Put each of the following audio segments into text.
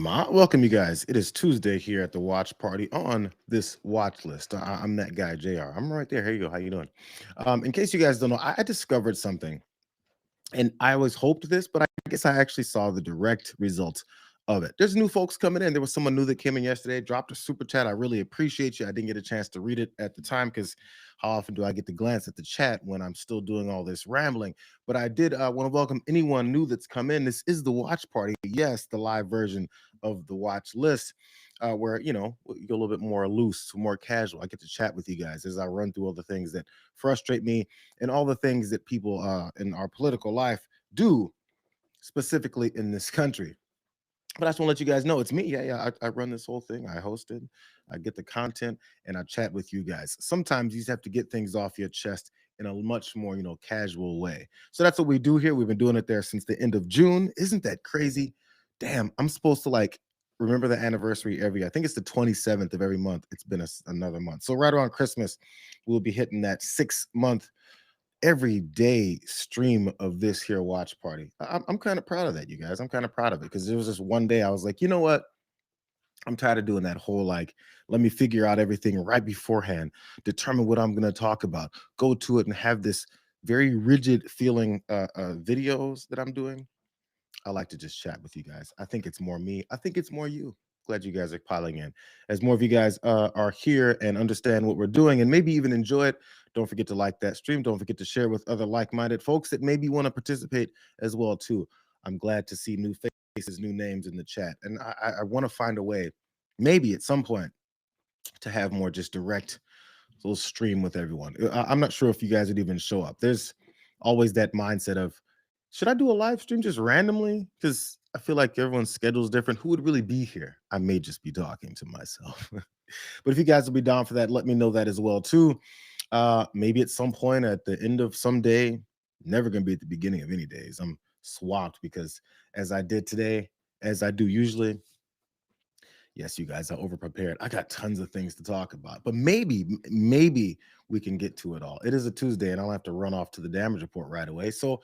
Welcome, you guys. It is Tuesday here at the watch party on this watch list. I'm that guy, Jr. I'm right there. Here you go. How you doing? In case you guys don't know, I discovered something, and I always hoped this, but I guess I actually saw the direct results of it. There's new folks coming in. There was someone new that came in yesterday, dropped a super chat. I really appreciate you. I didn't get a chance to read it at the time because how often do I get to glance at the chat when I'm still doing all this rambling? But I did want to welcome anyone new that's come in. This is the watch party. Yes, the live version of the watch list. Where you go a little bit more loose, more casual. I get to chat with you guys as I run through all the things that frustrate me and all the things that people in our political life do, specifically in this country. But I just want to let you guys know it's me. I run this whole thing. I host it. I get the content and I chat with you guys. Sometimes you just have to get things off your chest in a much more, casual way. So that's what we do here. We've been doing it there since the end of June. Isn't that crazy? Damn, I'm supposed to remember the anniversary I think it's the 27th of every month. It's been another month. So right around Christmas, we'll be hitting that 6 month every day stream of this here watch party. I'm kind of proud of that, you guys. I'm kind of proud of it because there was this one day I was like, you know what? I'm tired of doing that whole let me figure out everything right beforehand, determine what I'm going to talk about, go to it and have this very rigid feeling videos that I'm doing. I like to just chat with you guys. I think it's more me. I think it's more you. Glad you guys are piling in. As more of you guys are here and understand what we're doing and maybe even enjoy it, don't forget to like that stream. Don't forget to share with other like-minded folks that maybe want to participate as well too. I'm glad to see new faces, new names in the chat, and I want to find a way, maybe at some point, to have more just direct little stream with everyone. I'm not sure if you guys would even show up. There's always that mindset of, should I do a live stream just randomly? Because I feel like everyone's schedule is different. Who would really be here? I may just be talking to myself. But if you guys will be down for that, let me know that as well too. Maybe at some point at the end of some day, never gonna be at the beginning of any days. I'm swamped because as I did today, as I do usually, yes, you guys are over prepared. I got tons of things to talk about, but maybe we can get to it all. It is a Tuesday, and I'll have to run off to the damage report right away. So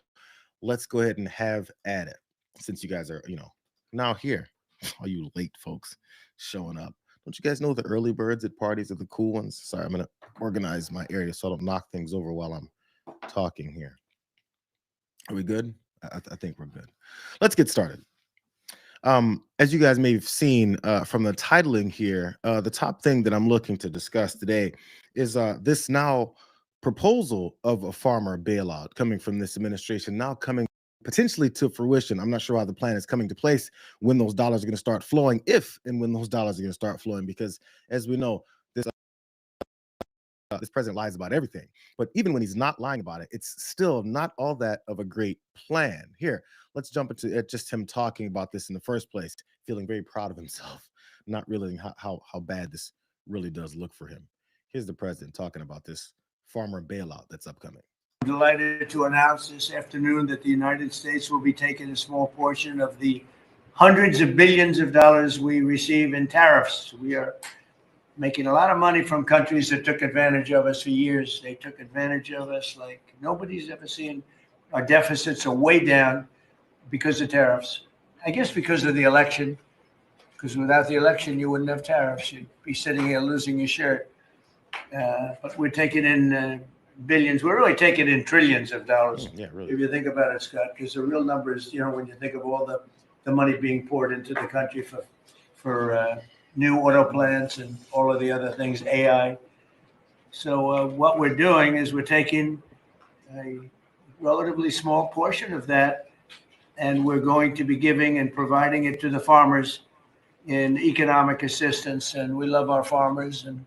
let's go ahead and have at it. Since you guys are, now here, all you late folks showing up. Don't you guys know the early birds at parties are the cool ones? Sorry, I'm gonna organize my area so I don't knock things over while I'm talking here. Are we good? I think we're good. Let's get started. As you guys may have seen from the titling here, the top thing that I'm looking to discuss today is this now proposal of a farmer bailout coming from this administration, now coming potentially to fruition. I'm not sure how the plan is coming to place, when those dollars are going to start flowing, if and when those dollars are going to start flowing, because as we know, this president lies about everything. But even when he's not lying about it, it's still not all that of a great plan. Here, let's jump into it, just him talking about this in the first place, feeling very proud of himself, not realizing how bad this really does look for him. Here's the president talking about this farmer bailout that's upcoming. I'm delighted to announce this afternoon that the United States will be taking a small portion of the hundreds of billions of dollars we receive in tariffs. We are making a lot of money from countries that took advantage of us for years. They took advantage of us like nobody's ever seen. Our deficits are way down because of tariffs. I guess because of the election, because without the election, you wouldn't have tariffs. You'd be sitting here losing your shirt. But we're taking in billions. We're really taking in trillions of dollars. Yeah, really. If you think about it, Scott, because the real numbers, when you think of all the money being poured into the country for new auto plants and all of the other things, AI. So what we're doing is we're taking a relatively small portion of that, and we're going to be giving and providing it to the farmers in economic assistance. And we love our farmers. And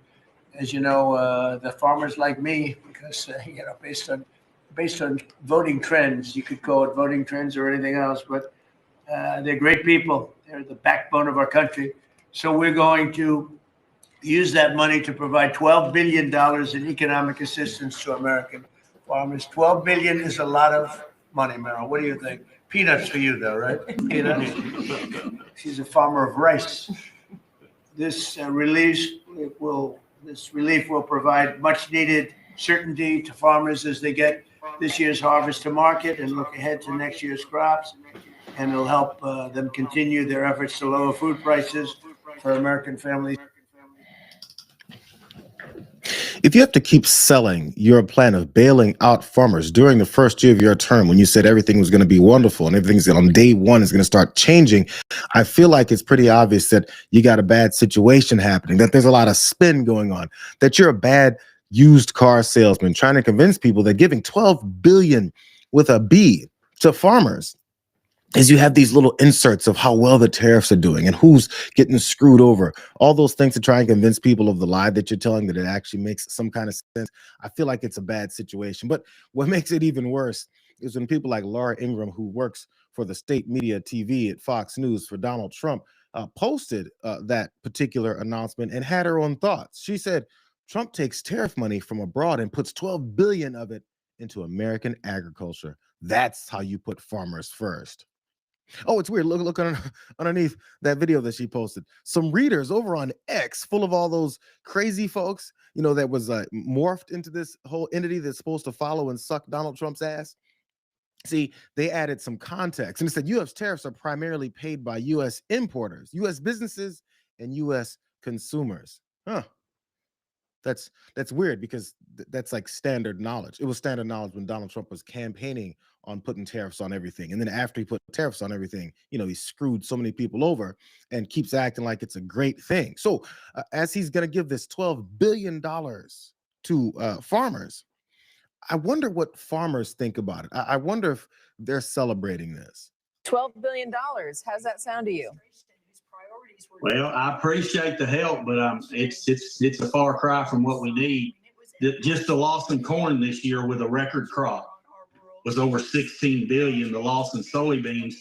as you know, the farmers like me, because, based on voting trends, you could call it voting trends or anything else, but they're great people. They're the backbone of our country. So we're going to use that money to provide $12 billion in economic assistance to American farmers. $12 billion is a lot of money, Meryl. What do you think? Peanuts for you, though, right? Peanuts. She's a farmer of rice. This relief will provide much needed certainty to farmers as they get this year's harvest to market and look ahead to next year's crops. and it'll help them continue their efforts to lower food prices for American families. If you have to keep selling your plan of bailing out farmers during the first year of your term, when you said everything was going to be wonderful and everything's on day one is going to start changing, I feel like it's pretty obvious that you got a bad situation happening, that there's a lot of spin going on, that you're a bad used car salesman trying to convince people that giving $12 billion with a B to farmers is you have these little inserts of how well the tariffs are doing and who's getting screwed over, all those things to try and convince people of the lie that you're telling, that it actually makes some kind of sense. I feel like it's a bad situation. But what makes it even worse is when people like Laura Ingraham, who works for the state media TV at Fox News for Donald Trump, posted that particular announcement and had her own thoughts. She said, Trump takes tariff money from abroad and puts 12 billion of it into American agriculture. That's how you put farmers first. Oh, it's weird. Look underneath that video that she posted. Some readers over on X, full of all those crazy folks, that was morphed into this whole entity that's supposed to follow and suck Donald Trump's ass. See, they added some context and it said U.S. tariffs are primarily paid by U.S. importers, U.S. businesses, and U.S. consumers. Huh. That's weird because that's like standard knowledge. It was standard knowledge when Donald Trump was campaigning on putting tariffs on everything. And then after he put tariffs on everything, he screwed so many people over and keeps acting like it's a great thing. So as he's going to give this $12 billion to farmers, I wonder what farmers think about it. I wonder if they're celebrating this. $12 billion. How's that sound to you? Well, I appreciate the help, but it's a far cry from what we need. Just the loss in corn this year with a record crop was over 16 billion. The loss in soybeans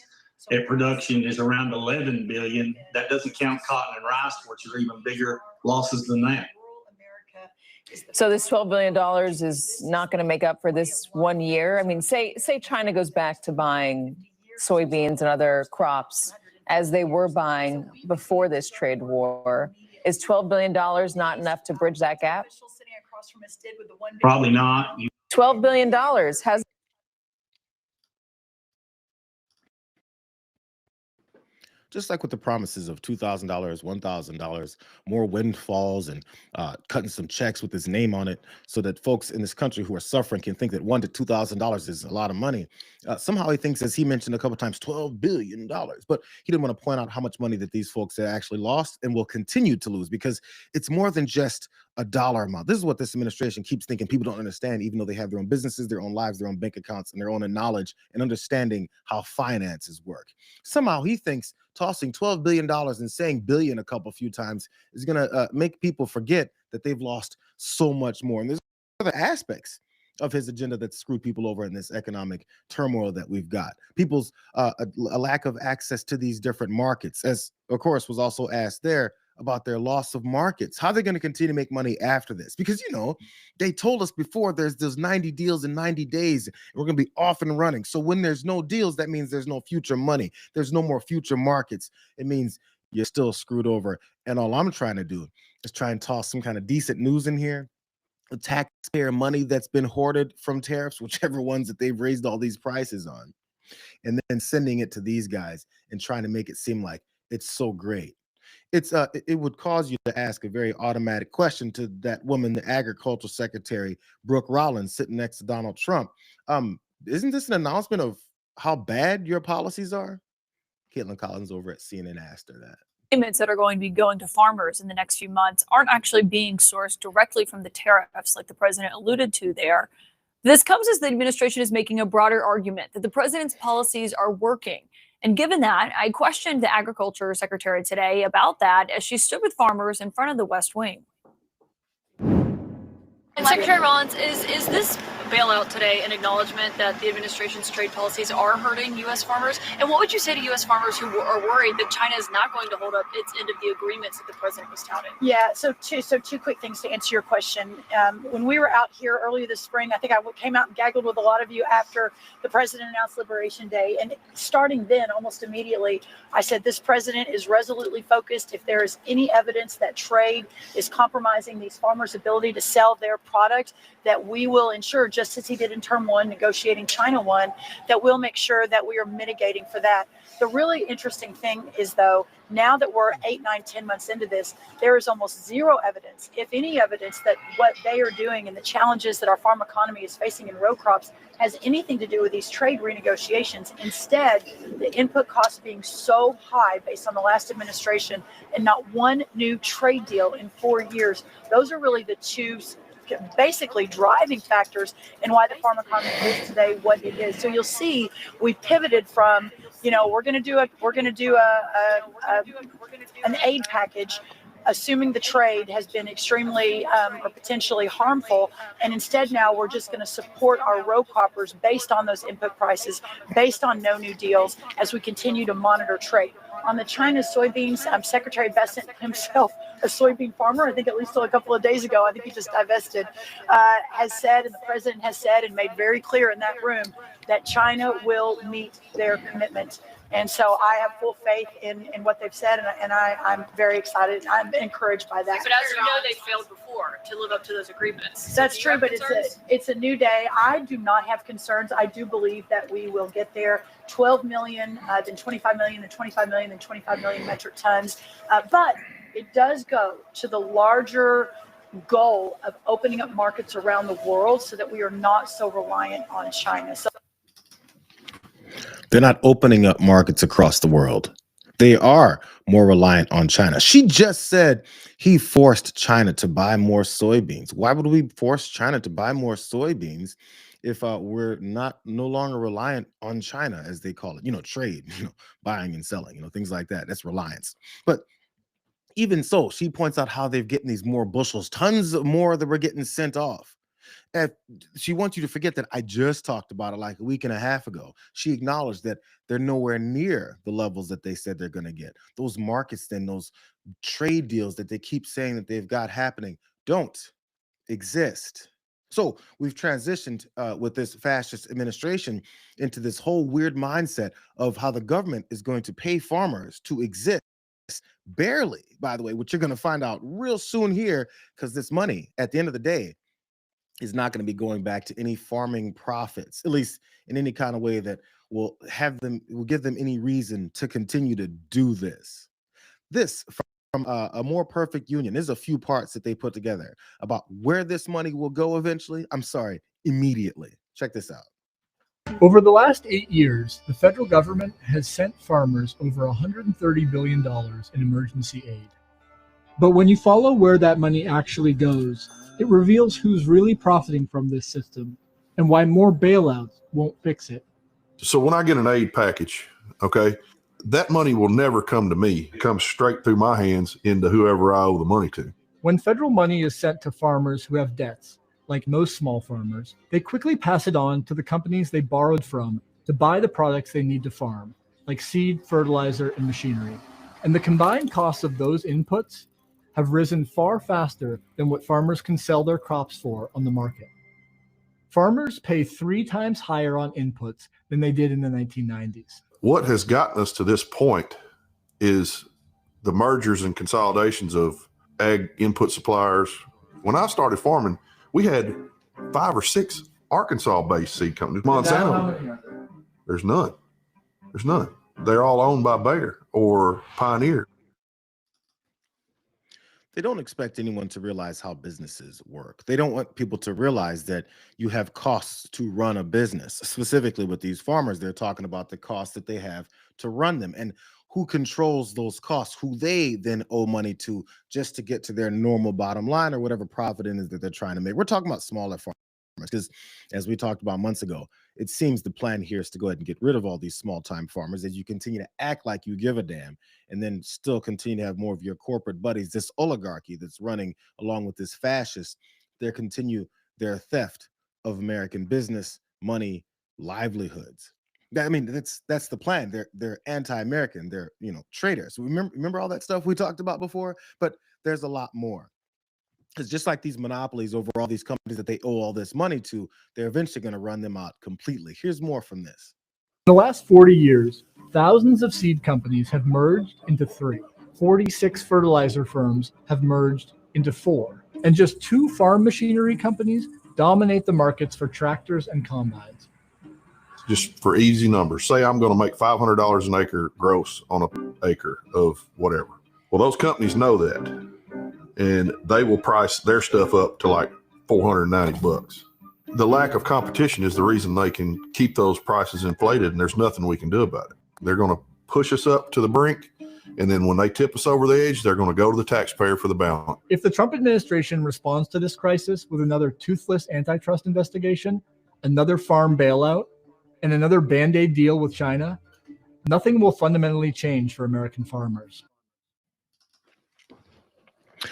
at production is around 11 billion. That doesn't count cotton and rice, which are even bigger losses than that. So this $12 billion is not going to make up for this 1 year. I mean, say China goes back to buying soybeans and other crops as they were buying before this trade war. Is $12 billion not enough to bridge that gap? Probably not. $12 billion. How's Just like with the promises of $2,000, $1,000, more windfalls, and cutting some checks with his name on it, so that folks in this country who are suffering can think that $1,000 to $2,000 is a lot of money. Somehow he thinks, as he mentioned a couple times, $12 billion. But he didn't want to point out how much money that these folks have actually lost and will continue to lose, because it's more than just a dollar amount. This is what this administration keeps thinking people don't understand, even though they have their own businesses, their own lives, their own bank accounts, and their own knowledge and understanding how finances work. Somehow he thinks tossing $12 billion and saying billion a few times is going to make people forget that they've lost so much more. And there's other aspects of his agenda that screw people over in this economic turmoil that we've got. People's a lack of access to these different markets, as of course was also asked there about their loss of markets. How are they going to continue to make money after this? Because, they told us before there's 90 deals in 90 days. And we're going to be off and running. So when there's no deals, that means there's no future money. There's no more future markets. It means you're still screwed over. And all I'm trying to do is try and toss some kind of decent news in here. The taxpayer money that's been hoarded from tariffs, whichever ones that they've raised all these prices on, and then sending it to these guys and trying to make it seem like it's so great. It would cause you to ask a very automatic question to that woman, the agricultural secretary, Brooke Rollins, sitting next to Donald Trump. Isn't this an announcement of how bad your policies are? Caitlin Collins over at CNN asked her that. Payments that are going to be going to farmers in the next few months aren't actually being sourced directly from the tariffs, like the president alluded to there. This comes as the administration is making a broader argument that the president's policies are working. And given that, I questioned the agriculture secretary today about that as she stood with farmers in front of the West Wing. And Secretary Rollins, is this bailout today an acknowledgement that the administration's trade policies are hurting U.S. farmers? And what would you say to U.S. farmers who are worried that China is not going to hold up its end of the agreements that the president was touting? Yeah, so two quick things to answer your question. When we were out here earlier this spring, I think I came out and gaggled with a lot of you after the president announced Liberation Day. And starting then, almost immediately, I said this president is resolutely focused. If there is any evidence that trade is compromising these farmers' ability to sell their product, that we will ensure, just just as he did in term one, negotiating China one, that we'll make sure that we are mitigating for that. The really interesting thing is, though, now that we're 8, 9, 10 months into this, there is almost zero evidence, if any evidence, that what they are doing and the challenges that our farm economy is facing in row crops has anything to do with these trade renegotiations. Instead, the input costs being so high based on the last administration and not one new trade deal in 4 years, those are really the two basically driving factors in why the farm economy is today what it is. So you'll see we pivoted from, we're going to do an aid package, assuming the trade has been extremely or potentially harmful. And instead now we're just going to support our row croppers based on those input prices, based on no new deals, as we continue to monitor trade. On the China soybeans, Secretary Bessent himself, a soybean farmer, I think at least till a couple of days ago, I think he just divested, has said, and the president has said and made very clear in that room, that China will meet their commitment. And so I have full faith in what they've said, and I'm very excited. I'm encouraged by that. But as you know, they failed before to live up to those agreements. That's true, but it's a new day. I do not have concerns. I do believe that we will get there. 12 million, then 25 million, then 25 million, then 25 million metric tons. But it does go to the larger goal of opening up markets around the world so that we are not so reliant on China. So they're not opening up markets across the world. They are more reliant on China. She just said he forced China to buy more soybeans. Why would we force China to buy more soybeans if we're no longer reliant on China, as they call it? Trade, buying and selling, things like that. That's reliance. But even so, she points out how they're getting these more bushels, tons more that we're getting sent off. And she wants you to forget that I just talked about it like a week and a half ago. She acknowledged that they're nowhere near the levels that they said they're going to get. Those markets, then those trade deals that they keep saying that they've got happening don't exist. So we've transitioned with this fascist administration into this whole weird mindset of how the government is going to pay farmers to exist. Barely, by the way, which you're going to find out real soon here, because this money at the end of the day is not going to be going back to any farming profits, at least in any kind of way that will give them any reason to continue to do this. This from a more perfect union. There's a few parts that they put together about where this money will go eventually. Immediately. Check this out. Over the last 8 years, the federal government has sent farmers over $130 billion in emergency aid. But when you follow where that money actually goes, it reveals who's really profiting from this system and why more bailouts won't fix it. So when I get an aid package, okay, that money will never come to me. It comes straight through my hands into whoever I owe the money to. When federal money is sent to farmers who have debts, like most small farmers, they quickly pass it on to the companies they borrowed from to buy the products they need to farm, like seed, fertilizer, and machinery. And the combined costs of those inputs have risen far faster than what farmers can sell their crops for on the market. Farmers pay 3 times higher on inputs than they did in the 1990s. What has gotten us to this point is the mergers and consolidations of ag input suppliers. When I started farming, we had 5 or 6 Arkansas-based seed companies. Monsanto, there's none. There's none. They're all owned by Bayer or Pioneer. They don't expect anyone to realize how businesses work. They don't want people to realize that you have costs to run a business. Specifically with these farmers, they're talking about the costs that they have to run them and who controls those costs, who they then owe money to just to get to their normal bottom line or whatever profit it is that they're trying to make. We're talking about smaller farmers because, as we talked about months ago, it seems the plan here is to go ahead and get rid of all these small-time farmers as you continue to act like you give a damn and then still continue to have more of your corporate buddies, this oligarchy that's running along with this fascist. They continue their theft of American business, money, livelihoods. That's the plan. They're anti-American. They're traitors. Remember all that stuff we talked about before? But there's a lot more. Because just like these monopolies over all these companies that they owe all this money to, they're eventually going to run them out completely. Here's more from this. In the last 40 years, thousands of seed companies have merged into 3. 46 fertilizer firms have merged into 4. And just 2 farm machinery companies dominate the markets for tractors and combines. Just for easy numbers, say I'm going to make $500 an acre gross on an acre of whatever. Well, those companies know that, and they will price their stuff up to like $490. The lack of competition is the reason they can keep those prices inflated, and there's nothing we can do about it. They're going to push us up to the brink, and then when they tip us over the edge, they're going to go to the taxpayer for the balance. If the Trump administration responds to this crisis with another toothless antitrust investigation, another farm bailout, and another Band-Aid deal with China, nothing will fundamentally change for American farmers.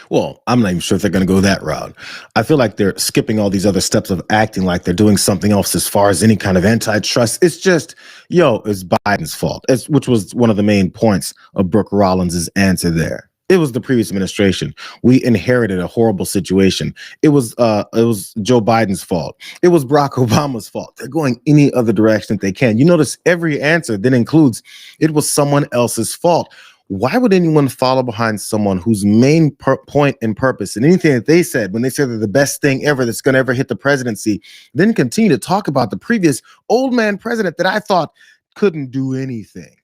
Well, I'm not even sure if they're going to go that route. I feel like they're skipping all these other steps of acting like they're doing something else as far as any kind of antitrust. It's just, it's Biden's fault, which was one of the main points of Brooke Rollins' answer there. It was the previous administration. We inherited a horrible situation. It was Joe Biden's fault. It was Barack Obama's fault. They're going any other direction that they can. You notice every answer then includes it was someone else's fault. Why would anyone follow behind someone whose main point and purpose and anything that they said when they said they're the best thing ever that's going to ever hit the presidency, then continue to talk about the previous old man president that I thought couldn't do anything?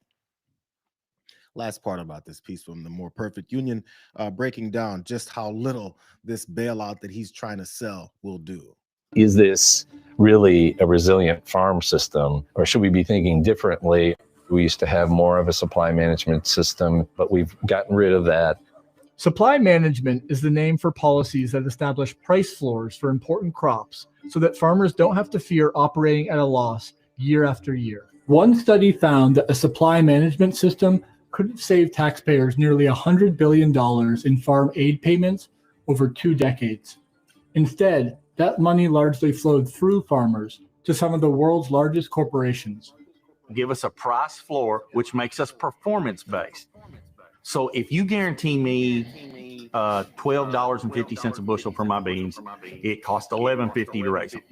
Last part about this piece from the More Perfect Union, breaking down just how little this bailout that he's trying to sell will do. Is this really a resilient farm system, or should we be thinking differently? We used to have more of a supply management system, but we've gotten rid of that. Supply management is the name for policies that establish price floors for important crops so that farmers don't have to fear operating at a loss year after year. One study found that a supply management system could save taxpayers nearly $100 billion in farm aid payments over 2 decades. Instead, that money largely flowed through farmers to some of the world's largest corporations. Give us a price floor, which makes us performance-based. So if you guarantee me $12.50 a bushel for my beans, it costs $11.50 to raise them.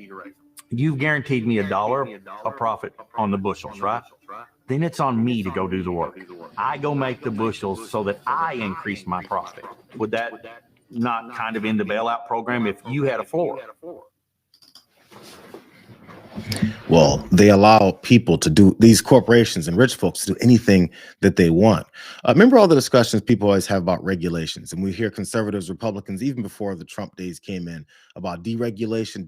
You've guaranteed me $1 a profit on the bushels, right? Then it's on me to go do the work. I go make the bushels so that I increase my profit. Would that not kind of end the bailout program if you had a floor? Well, they allow people to do, these corporations and rich folks to do anything that they want. Remember all the discussions people always have about regulations, and we hear conservatives, Republicans, even before the Trump days came in, about deregulation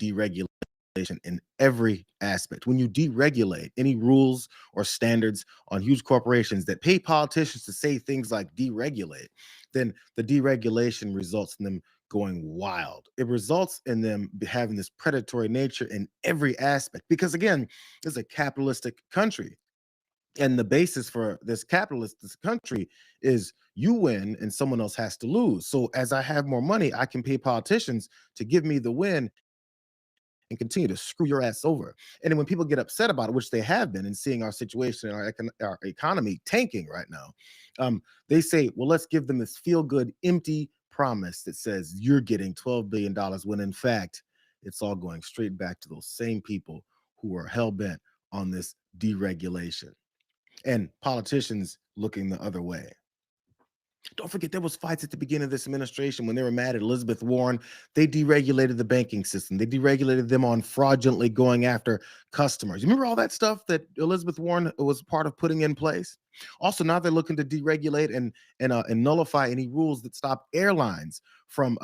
in every aspect. When you deregulate any rules or standards on huge corporations that pay politicians to say things like deregulate, then the deregulation results in them going wild. It results in them having this predatory nature in every aspect, because again, this is a capitalistic country. And the basis for this capitalist country is you win and someone else has to lose. So as I have more money, I can pay politicians to give me the win and continue to screw your ass over. And then when people get upset about it, which they have been, and seeing our situation and our economy tanking right now, they say, well, let's give them this feel-good, empty promise that says you're getting $12 billion, when in fact, it's all going straight back to those same people who are hell-bent on this deregulation. And politicians looking the other way. Don't forget, there was fights at the beginning of this administration when they were mad at Elizabeth Warren. They deregulated the banking system. They deregulated them on fraudulently going after customers. You remember all that stuff that Elizabeth Warren was part of putting in place? Also, now they're looking to deregulate and nullify any rules that stop airlines from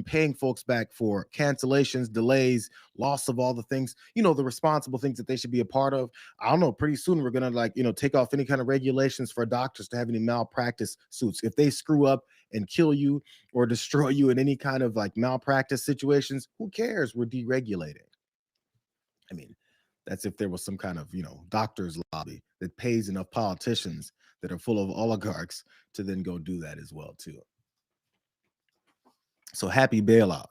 paying folks back for cancellations, delays, loss of all the things, the responsible things that they should be a part of. I don't know, pretty soon we're going to take off any kind of regulations for doctors to have any malpractice suits. If they screw up and kill you or destroy you in any kind of malpractice situations, who cares? We're deregulating. I mean, that's if there was some kind of, doctor's lobby that pays enough politicians that are full of oligarchs to then go do that as well, too. So happy bailout.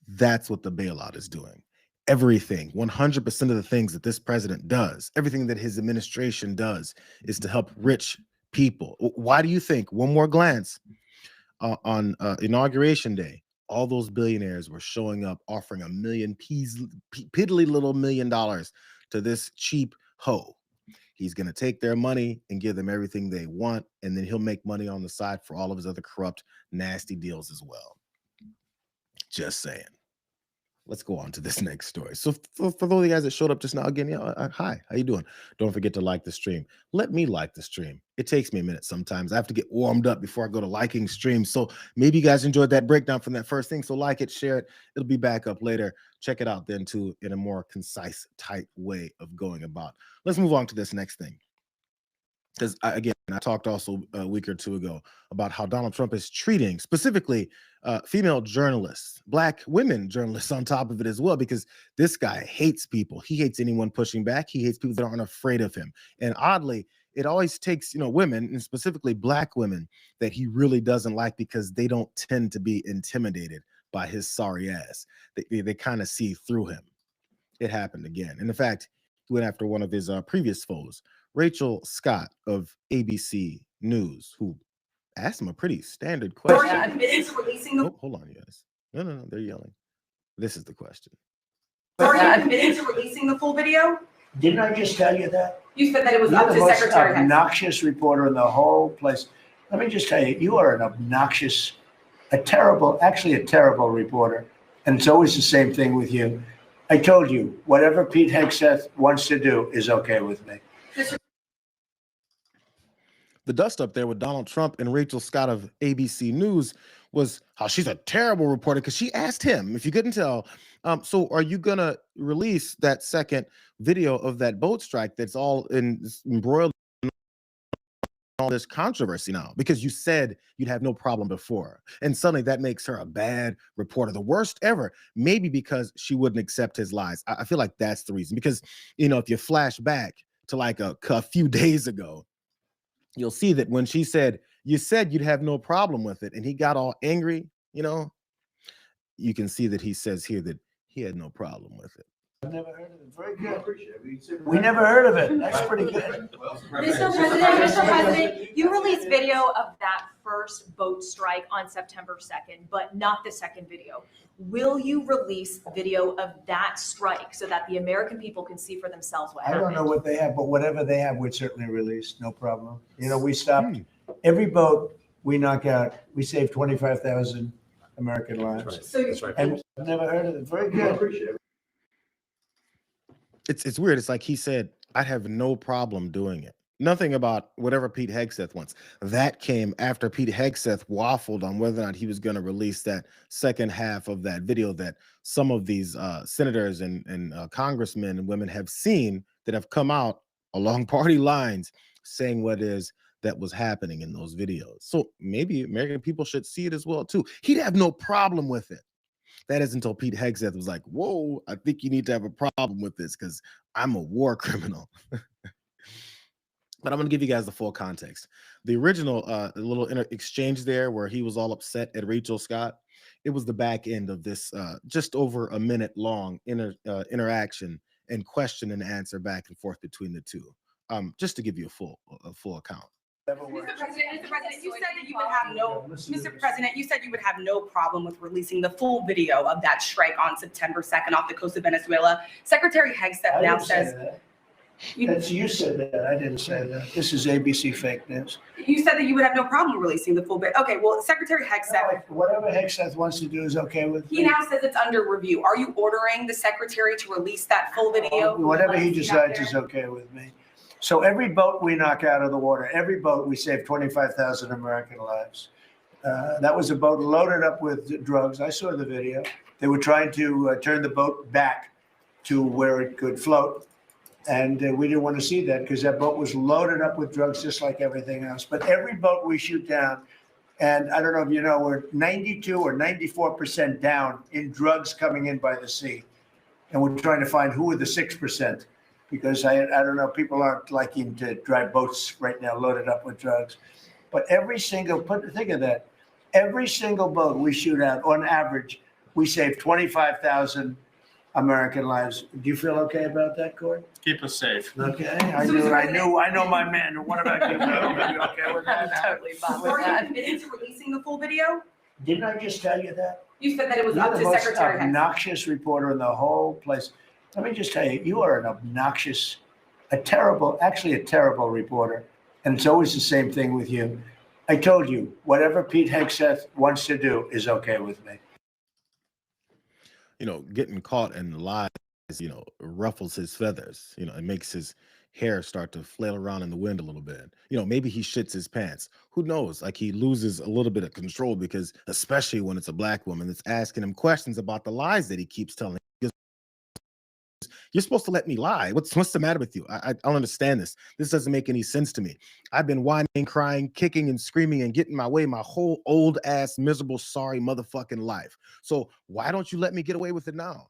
That's what the bailout is doing. Everything, 100% of the things that this president does, everything that his administration does is to help rich people. Why do you think, one more glance on Inauguration Day, all those billionaires were showing up offering piddly little $1 million to this cheap hoe? He's going to take their money and give them everything they want, and then he'll make money on the side for all of his other corrupt, nasty deals as well. Just saying. let's go on to this next story. So for those of you guys that showed up just now, again, hi, how you doing? Don't forget to like the stream. Let me like the stream. It takes me a minute sometimes. I have to get warmed up before I go to liking streams. So maybe you guys enjoyed that breakdown from that first thing. So like it, share it. It'll be back up later. Check it out then too, in a more concise, tight way of going about. Let's move on to this next thing. Because again, I talked also a week or two ago about how Donald Trump is treating specifically female journalists, Black women journalists on top of it as well, because this guy hates people. He hates anyone pushing back. He hates people that aren't afraid of him. And oddly, it always takes, women, and specifically Black women, that he really doesn't like because they don't tend to be intimidated by his sorry ass. They kind of see through him. It happened again. And in fact, he went after one of his previous foes, Rachel Scott of ABC News, who asked him a pretty standard question. Are you admitted to releasing the? Oh, hold on, you guys. No, they're yelling. This is the question. Are you admitted to releasing the full video? Didn't I just tell you that? You said that it was You're up the to most Secretary Hicks. obnoxious reporter in the whole place. Let me just tell you, you are an obnoxious, a terrible reporter. And it's always the same thing with you. I told you, whatever Pete Hegseth wants to do is okay with me. The dust up there with Donald Trump and Rachel Scott of ABC News was how she's a terrible reporter, because she asked him, if you couldn't tell, so are you going to release that second video of that boat strike that's all embroiled in all this controversy now? Because you said you'd have no problem before. And suddenly that makes her a bad reporter, the worst ever, maybe because she wouldn't accept his lies. I feel like that's the reason. Because, if you flash back to like a few days ago, you'll see that when she said, you said you'd have no problem with it, and he got all angry, you can see that he says here that he had no problem with it. I've never heard of it. Very good. We never heard of it. That's pretty good. Mr. President, you released video of that first boat strike on September 2nd, but not the second video. Will you release video of that strike so that the American people can see for themselves what happened? I don't know what they have, but whatever they have, we'd certainly release. No problem. We stopped every boat we knock out. We saved 25,000 American lives. That's right. And I've never heard of it. Very good. It's weird. It's like he said, I'd have no problem doing it. Nothing about whatever Pete Hegseth wants. That came after Pete Hegseth waffled on whether or not he was going to release that second half of that video that some of these senators and congressmen and women have seen, that have come out along party lines saying what is that was happening in those videos. So maybe American people should see it as well too. He'd have no problem with it. That is until Pete Hegseth was like, whoa, I think you need to have a problem with this because I'm a war criminal. But I'm going to give you guys the full context. The original little exchange there where he was all upset at Rachel Scott, it was the back end of this just over a minute long interaction and question and answer back and forth between the two, just to give you a full account. Mr. President, you said that you would have Mr. President, you said you would have no problem with releasing the full video of that strike on September 2nd off the coast of Venezuela. Secretary Hegseth now says. You said that. I didn't say that. This is ABC fake news. You said that you would have no problem releasing the full video. Okay, well, Secretary Hegseth. Whatever Hegseth wants to do is okay with me. He now says it's under review. Are you ordering the secretary to release that full video? Whatever he decides is okay with me. So every boat we knock out of the water, every boat we save 25,000 American lives. That was a boat loaded up with drugs. I saw the video. They were trying to turn the boat back to where it could float. And we didn't want to see that because that boat was loaded up with drugs just like everything else. But every boat we shoot down, and I don't know if you know, we're 92 or 94% down in drugs coming in by the sea. And we're trying to find who are the 6%. Because I don't know, people aren't liking to drive boats right now loaded up with drugs. But think of that. Every single boat we shoot out, on average, we save 25,000 American lives. Do you feel okay about that, Court? Keep us safe. Okay, I know my man. What about you? Are you okay with that? I'm totally fine with that. Are you admitted to releasing the full video? Didn't I just tell you that? You said that it was You're up the to most Secretary Hicks. obnoxious reporter in the whole place. Let me just tell you, you are an obnoxious, a terrible reporter. And it's always the same thing with you. I told you, whatever Pete Hegseth wants to do is okay with me. getting caught in lies, ruffles his feathers. It makes his hair start to flail around in the wind a little bit. Maybe he shits his pants. Who knows? Like he loses a little bit of control because, especially when it's a black woman that's asking him questions about the lies that he keeps telling. You're supposed to let me lie. What's the matter with you? I don't understand this. This doesn't make any sense to me. I've been whining, crying, kicking and screaming and getting my way my whole old ass, miserable, sorry motherfucking life. So why don't you let me get away with it now?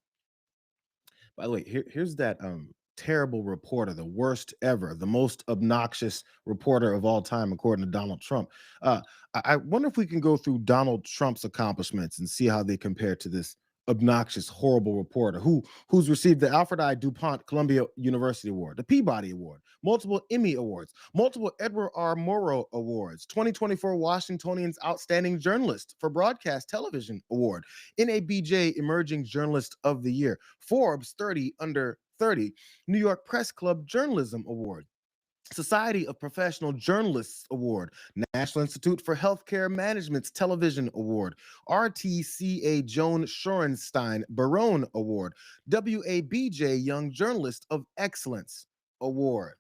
By the way, here's that terrible reporter, the worst ever, the most obnoxious reporter of all time, according to Donald Trump. I wonder if we can go through Donald Trump's accomplishments and see how they compare to this obnoxious, horrible reporter who's received the Alfred I. DuPont Columbia University Award, the Peabody Award, multiple Emmy Awards, multiple Edward R. Murrow Awards, 2024 Washingtonian's Outstanding Journalist for Broadcast Television Award, NABJ Emerging Journalist of the Year, Forbes 30 Under 30, New York Press Club Journalism Award, Society of Professional Journalists Award, National Institute for Healthcare Management's Television Award, RTCA Joan Shorenstein Barone Award, WABJ Young Journalist of Excellence Award.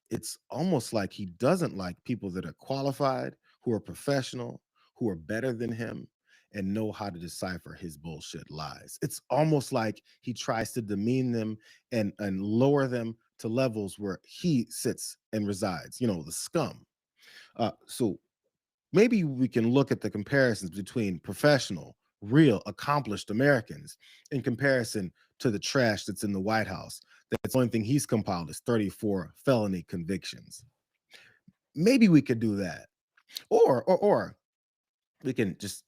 It's almost like he doesn't like people that are qualified, who are professional, who are better than him, and know how to decipher his bullshit lies. It's almost like he tries to demean them and lower them to levels where he sits and resides, the scum. So maybe we can look at the comparisons between professional, real, accomplished Americans in comparison to the trash that's in the White House. That's the only thing he's compiled is 34 felony convictions. Maybe we could do that. Or we can just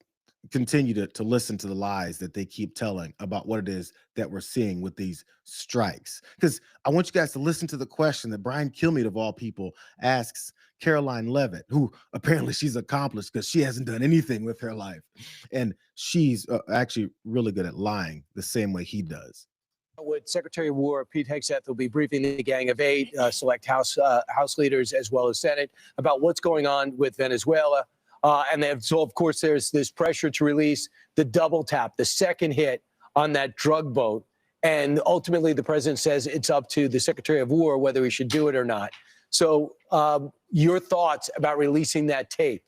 continue to listen to the lies that they keep telling about what it is that we're seeing with these strikes. Because I want you guys to listen to the question that Brian Kilmeade, of all people, asks Caroline Levitt, who apparently she's accomplished because she hasn't done anything with her life. And she's actually really good at lying the same way he does. With Secretary of War Pete Hegseth will be briefing the Gang of Eight, select House leaders as well as Senate about what's going on with Venezuela. So, of course, there's this pressure to release the double tap, the second hit on that drug boat. And ultimately, the president says it's up to the Secretary of War whether he should do it or not. So your thoughts about releasing that tape?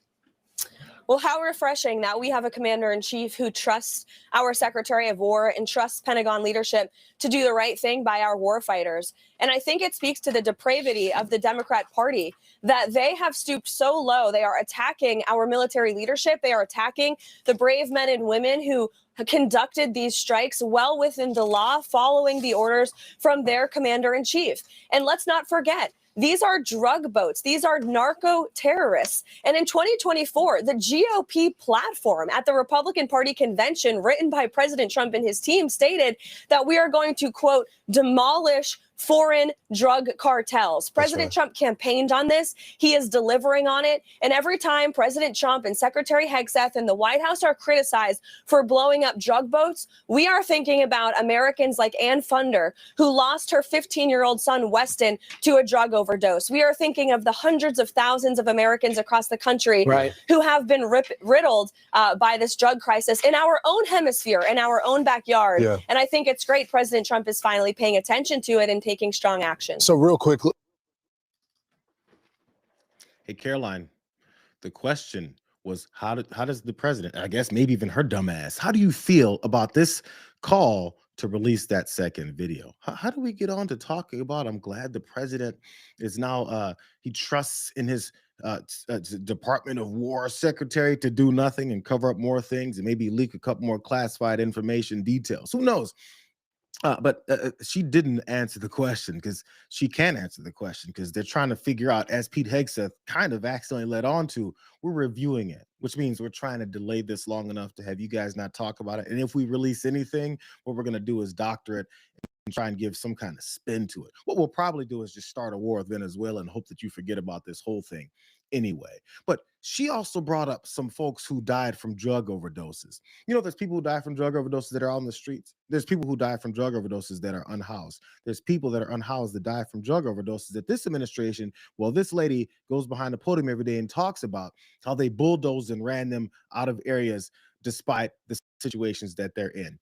Well, how refreshing that we have a commander-in-chief who trusts our Secretary of War and trusts Pentagon leadership to do the right thing by our warfighters. And I think it speaks to the depravity of the Democrat Party that they have stooped so low. They are attacking our military leadership. They are attacking the brave men and women who conducted these strikes well within the law, following the orders from their commander-in-chief. And let's not forget, these are drug boats. These are narco terrorists. And in 2024, the GOP platform at the Republican Party convention written by President Trump and his team stated that we are going to, quote, demolish foreign drug cartels. President Trump campaigned on this. He is delivering on it. And every time President Trump and Secretary Hegseth and the White House are criticized for blowing up drug boats, we are thinking about Americans like Ann Funder, who lost her 15-year-old son, Weston, to a drug overdose. We are thinking of the hundreds of thousands of Americans across the country who have been riddled by this drug crisis in our own hemisphere, in our own backyard. Yeah. And I think it's great President Trump is finally paying attention to it and taking strong action. So real quickly. Hey, Caroline, the question was how does the president, I guess maybe even her dumbass, how do you feel about this call to release that second video? How do we get on to talking about, I'm glad the president is now, he trusts in his Department of War secretary to do nothing and cover up more things and maybe leak a couple more classified information details. Who knows? But she didn't answer the question because she can answer the question because they're trying to figure out, as Pete Hegseth kind of accidentally led on to, we're reviewing it, which means we're trying to delay this long enough to have you guys not talk about it. And if we release anything, what we're going to do is doctor it and try and give some kind of spin to it. What we'll probably do is just start a war with Venezuela and hope that you forget about this whole thing anyway. But she also brought up some folks who died from drug overdoses. There's people who die from drug overdoses that are on the streets. There's people who die from drug overdoses that are unhoused. There's people that are unhoused that die from drug overdoses that this administration, well, this lady goes behind the podium every day and talks about how they bulldozed and ran them out of areas despite the situations that they're in.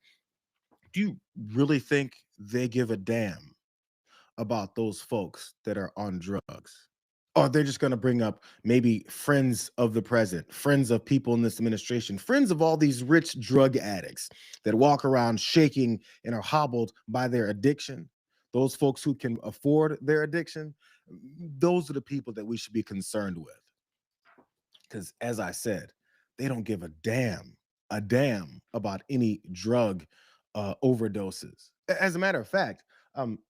Do you really think they give a damn about those folks that are on drugs? Or they're just going to bring up maybe friends of the president, friends of people in this administration, friends of all these rich drug addicts that walk around shaking and are hobbled by their addiction. Those folks who can afford their addiction, those are the people that we should be concerned with. Because as I said, they don't give a damn about any drug overdoses. As a matter of fact,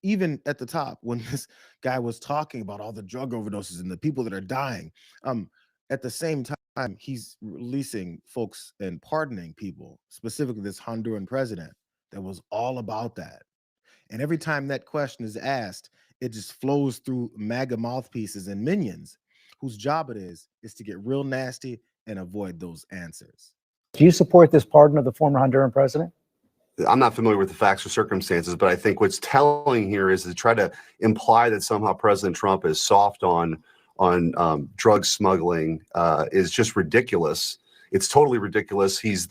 even at the top, when this guy was talking about all the drug overdoses and the people that are dying, at the same time, he's releasing folks and pardoning people, specifically this Honduran president that was all about that. And every time that question is asked, it just flows through MAGA mouthpieces and minions whose job it is to get real nasty and avoid those answers. Do you support this pardon of the former Honduran president? I'm not familiar with the facts or circumstances, but I think what's telling here is to try to imply that somehow President Trump is soft on drug smuggling is just ridiculous. It's totally ridiculous. He's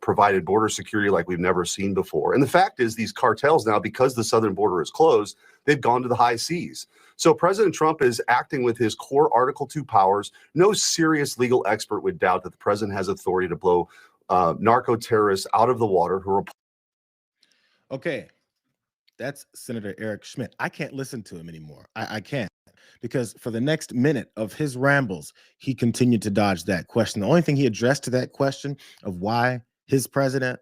provided border security like we've never seen before. And the fact is, these cartels now, because the southern border is closed, they've gone to the high seas. So President Trump is acting with his core Article 2 powers. No serious legal expert would doubt that the president has authority to blow narco terrorists out of the water who are. Okay, that's Senator Eric Schmidt. I can't listen to him anymore. I can't, because for the next minute of his rambles, he continued to dodge that question. The only thing he addressed to that question of why his president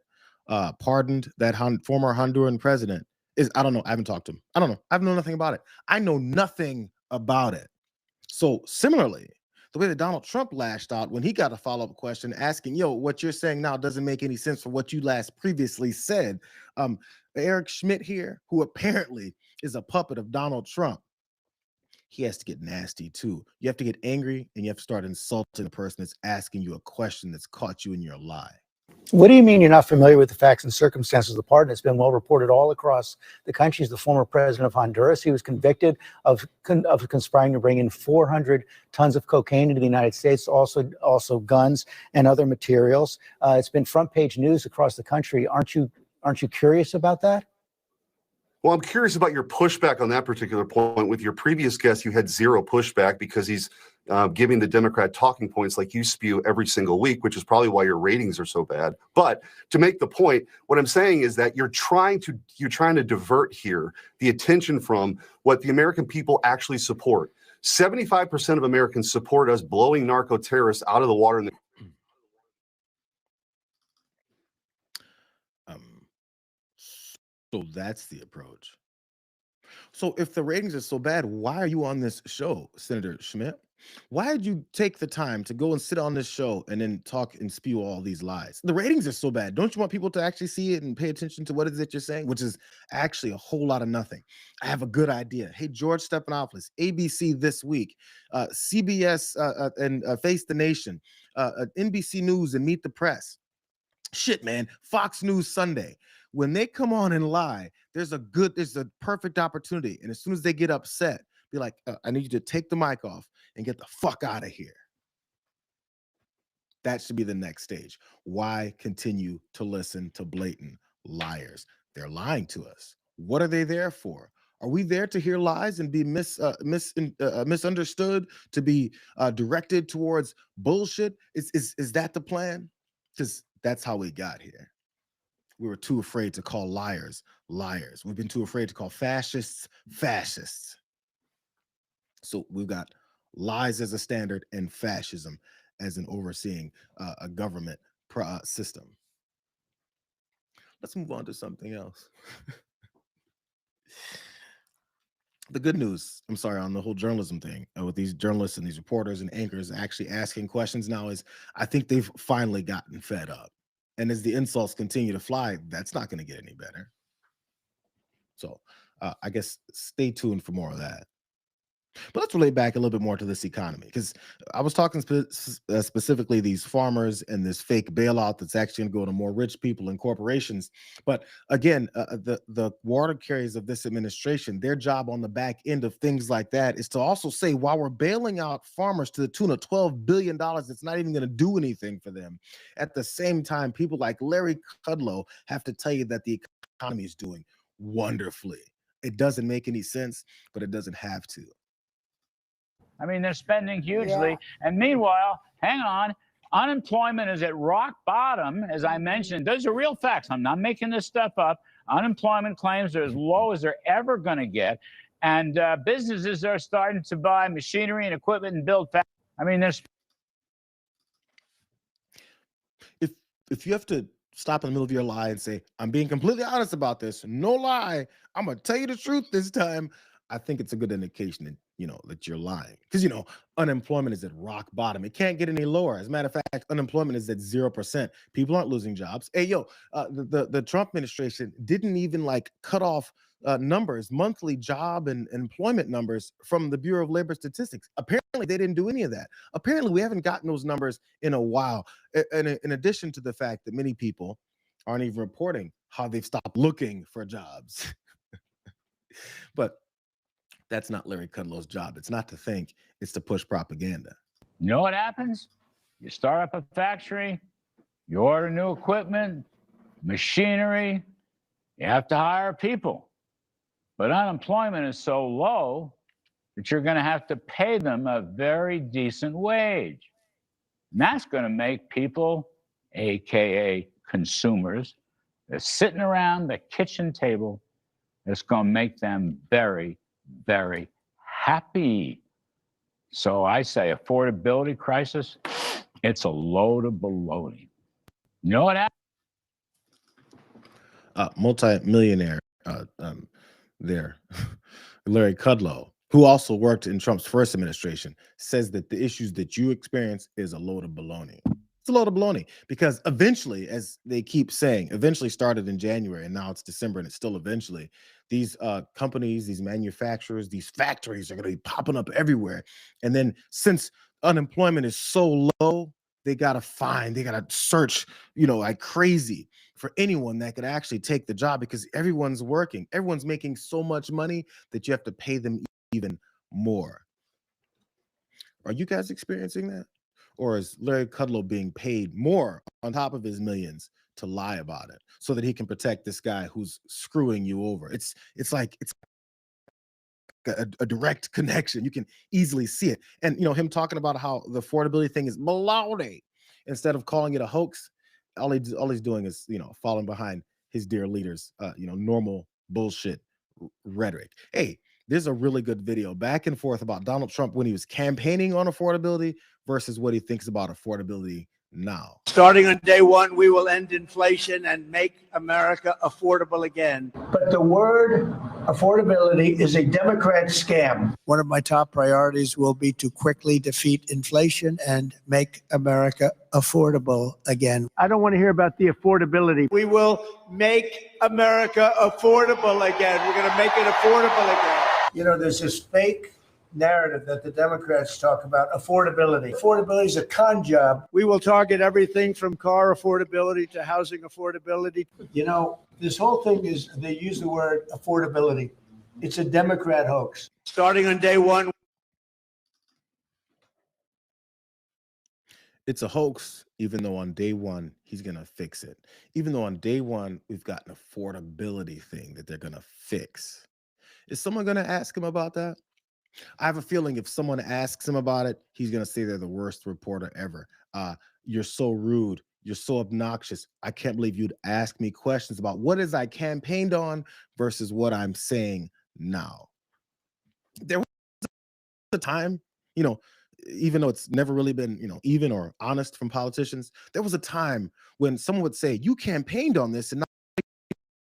pardoned that former Honduran president is, I don't know. I haven't talked to him. I don't know. I know nothing about it. I know nothing about it. So similarly, the way that Donald Trump lashed out when he got a follow-up question asking, yo, what you're saying now doesn't make any sense for what you last previously said. Eric Schmidt here, who apparently is a puppet of Donald Trump, he has to get nasty too. You have to get angry and you have to start insulting the person that's asking you a question that's caught you in your lie. What do you mean you're not familiar with the facts and circumstances of the pardon? It's been well reported all across the country. He's the former president of Honduras. He was convicted of conspiring to bring in 400 tons of cocaine into the United States, also guns and other materials. It's been front page news across the country. Aren't you curious about that? Well, I'm curious about your pushback on that particular point. With your previous guest, you had zero pushback because he's giving the Democrat talking points like you spew every single week, which is probably why your ratings are so bad. But to make the point, what I'm saying is that you're trying to divert here the attention from what the American people actually support. 75% of Americans support us blowing narco terrorists out of the water. So that's the approach. So if the ratings are so bad, why are you on this show, Senator Schmidt? Why did you take the time to go and sit on this show and then talk and spew all these lies? The ratings are so bad. Don't you want people to actually see it and pay attention to what it is that you're saying, which is actually a whole lot of nothing? I have a good idea. Hey, George Stephanopoulos, ABC This Week, CBS and Face the Nation, NBC News and Meet the Press. Shit, man, Fox News Sunday. When they come on and lie, there's a perfect opportunity. And as soon as they get upset, be like, I need you to take the mic off and get the fuck out of here. That should be the next stage. Why continue to listen to blatant liars? They're lying to us. What are they there for? Are we there to hear lies and be misunderstood, to be directed towards bullshit? Is that the plan? Because that's how we got here. We were too afraid to call liars liars. We've been too afraid to call fascists fascists. So we've got lies as a standard and fascism as an overseeing a government system. Let's move on to something else. The good news, I'm sorry, on the whole journalism thing with these journalists and these reporters and anchors actually asking questions now is I think they've finally gotten fed up. And as the insults continue to fly, that's not going to get any better. So I guess stay tuned for more of that. But let's relate back a little bit more to this economy, because I was talking specifically these farmers and this fake bailout that's actually going to go to more rich people and corporations. But again, the water carriers of this administration, their job on the back end of things like that is to also say, while we're bailing out farmers to the tune of $12 billion, it's not even going to do anything for them. At the same time, people like Larry Kudlow have to tell you that the economy is doing wonderfully. It doesn't make any sense, but it doesn't have to. I mean, they're spending hugely. And meanwhile, hang on, unemployment is at rock bottom, as I mentioned. Those are real facts. I'm not making this stuff up. Unemployment claims are as low as they're ever going to get. And businesses are starting to buy machinery and equipment and build factories. I mean, there's. If you have to stop in the middle of your lie and say, I'm being completely honest about this, no lie, I'm going to tell you the truth this time, I think it's a good indication that, that you're lying. Because, unemployment is at rock bottom. It can't get any lower. As a matter of fact, unemployment is at 0%. People aren't losing jobs. Hey, the Trump administration didn't even cut off numbers, monthly job and employment numbers from the Bureau of Labor Statistics. Apparently, they didn't do any of that. Apparently, we haven't gotten those numbers in a while. In addition to the fact that many people aren't even reporting how they've stopped looking for jobs. But that's not Larry Kudlow's job. It's not to think, it's to push propaganda. You know what happens? You start up a factory, you order new equipment, machinery, you have to hire people. But unemployment is so low that you're going to have to pay them a very decent wage. And that's going to make people, AKA consumers, they're sitting around the kitchen table. It's going to make them very, very happy. So I say affordability crisis, it's a load of baloney. You know what happened? Multi-millionaire there, Larry Kudlow, who also worked in Trump's first administration, says that the issues that you experience is a load of baloney. It's a load of baloney, because eventually, as they keep saying, eventually started in January and now it's December and it's still eventually, these companies, these manufacturers, these factories are going to be popping up everywhere. And then since unemployment is so low, they got to search, like crazy for anyone that could actually take the job, because everyone's working. Everyone's making so much money that you have to pay them even more. Are you guys experiencing that? Or is Larry Kudlow being paid more on top of his millions to lie about it so that he can protect this guy who's screwing you over? It's a direct connection. You can easily see it. And, him talking about how the affordability thing is baloney instead of calling it a hoax, all he's doing is, falling behind his dear leaders, normal bullshit rhetoric. Hey, there's a really good video back and forth about Donald Trump when he was campaigning on affordability versus what he thinks about affordability now. Starting on day one, we will end inflation and make America affordable again. But the word affordability is a Democrat scam. One of my top priorities will be to quickly defeat inflation and make America affordable again. I don't want to hear about the affordability. We will make America affordable again. We're going to make it affordable again. There's this fake narrative that the Democrats talk about, affordability. Affordability is a con job. We will target everything from car affordability to housing affordability. This whole thing is, they use the word affordability. It's a Democrat hoax. Starting on day one. It's a hoax, even though on day one, he's going to fix it. Even though on day one, we've got an affordability thing that they're going to fix. Is someone going to ask him about that? I have a feeling if someone asks him about it, he's going to say they're the worst reporter ever. You're so rude. You're so obnoxious. I can't believe you'd ask me questions about what is I campaigned on versus what I'm saying now. There was a time, even though it's never really been, even or honest from politicians, there was a time when someone would say, you campaigned on this and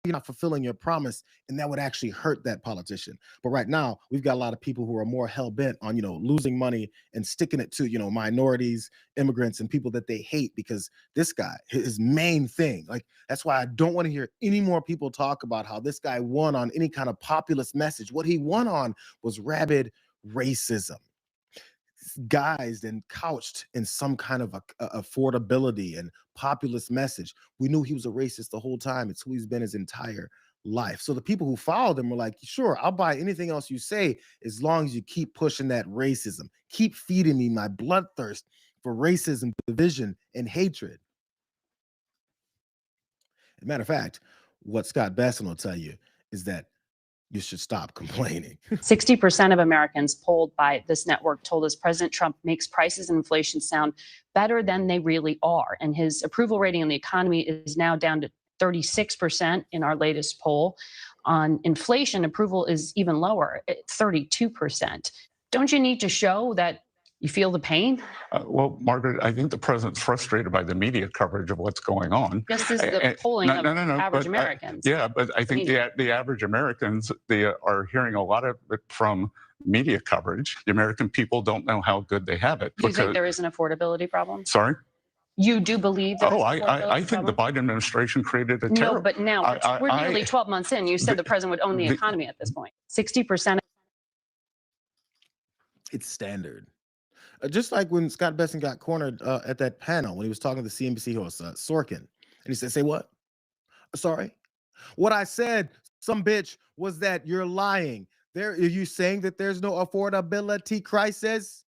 you're not fulfilling your promise, and that would actually hurt that politician. But right now, we've got a lot of people who are more hell-bent on, losing money and sticking it to, minorities, immigrants, and people that they hate, because this guy, his main thing, that's why I don't want to hear any more people talk about how this guy won on any kind of populist message. What he won on was rabid racism, guised and couched in some kind of affordability and populist message. We knew he was a racist the whole time. It's who he's been his entire life. So the people who followed him were like, sure, I'll buy anything else you say as long as you keep pushing that racism, keep feeding me my bloodthirst for racism, division, and hatred. As a matter of fact, what Scott Besson will tell you is that you should stop complaining. 60% of Americans polled by this network told us President Trump makes prices and inflation sound better than they really are. And his approval rating on the economy is now down to 36% in our latest poll. On inflation, approval is even lower at 32%. Don't you need to show that you feel the pain? Well, Margaret, I think the president's frustrated by the media coverage of what's going on. Just as the polling of average Americans. Yeah, but I think the average Americans, they are hearing a lot of it from media coverage. The American people don't know how good they have it. Do you think there is an affordability problem? Sorry? You do believe there's an affordability I think the Biden administration created a No, but now we're nearly 12 months in. You said the president would own the economy at this point. 60%. It's standard. Just like when Scott Besson got cornered at that panel when he was talking to the CNBC host, Sorkin. And he said, say what? Sorry? What I said, some bitch, was that you're lying. Are you saying that there's no affordability crisis?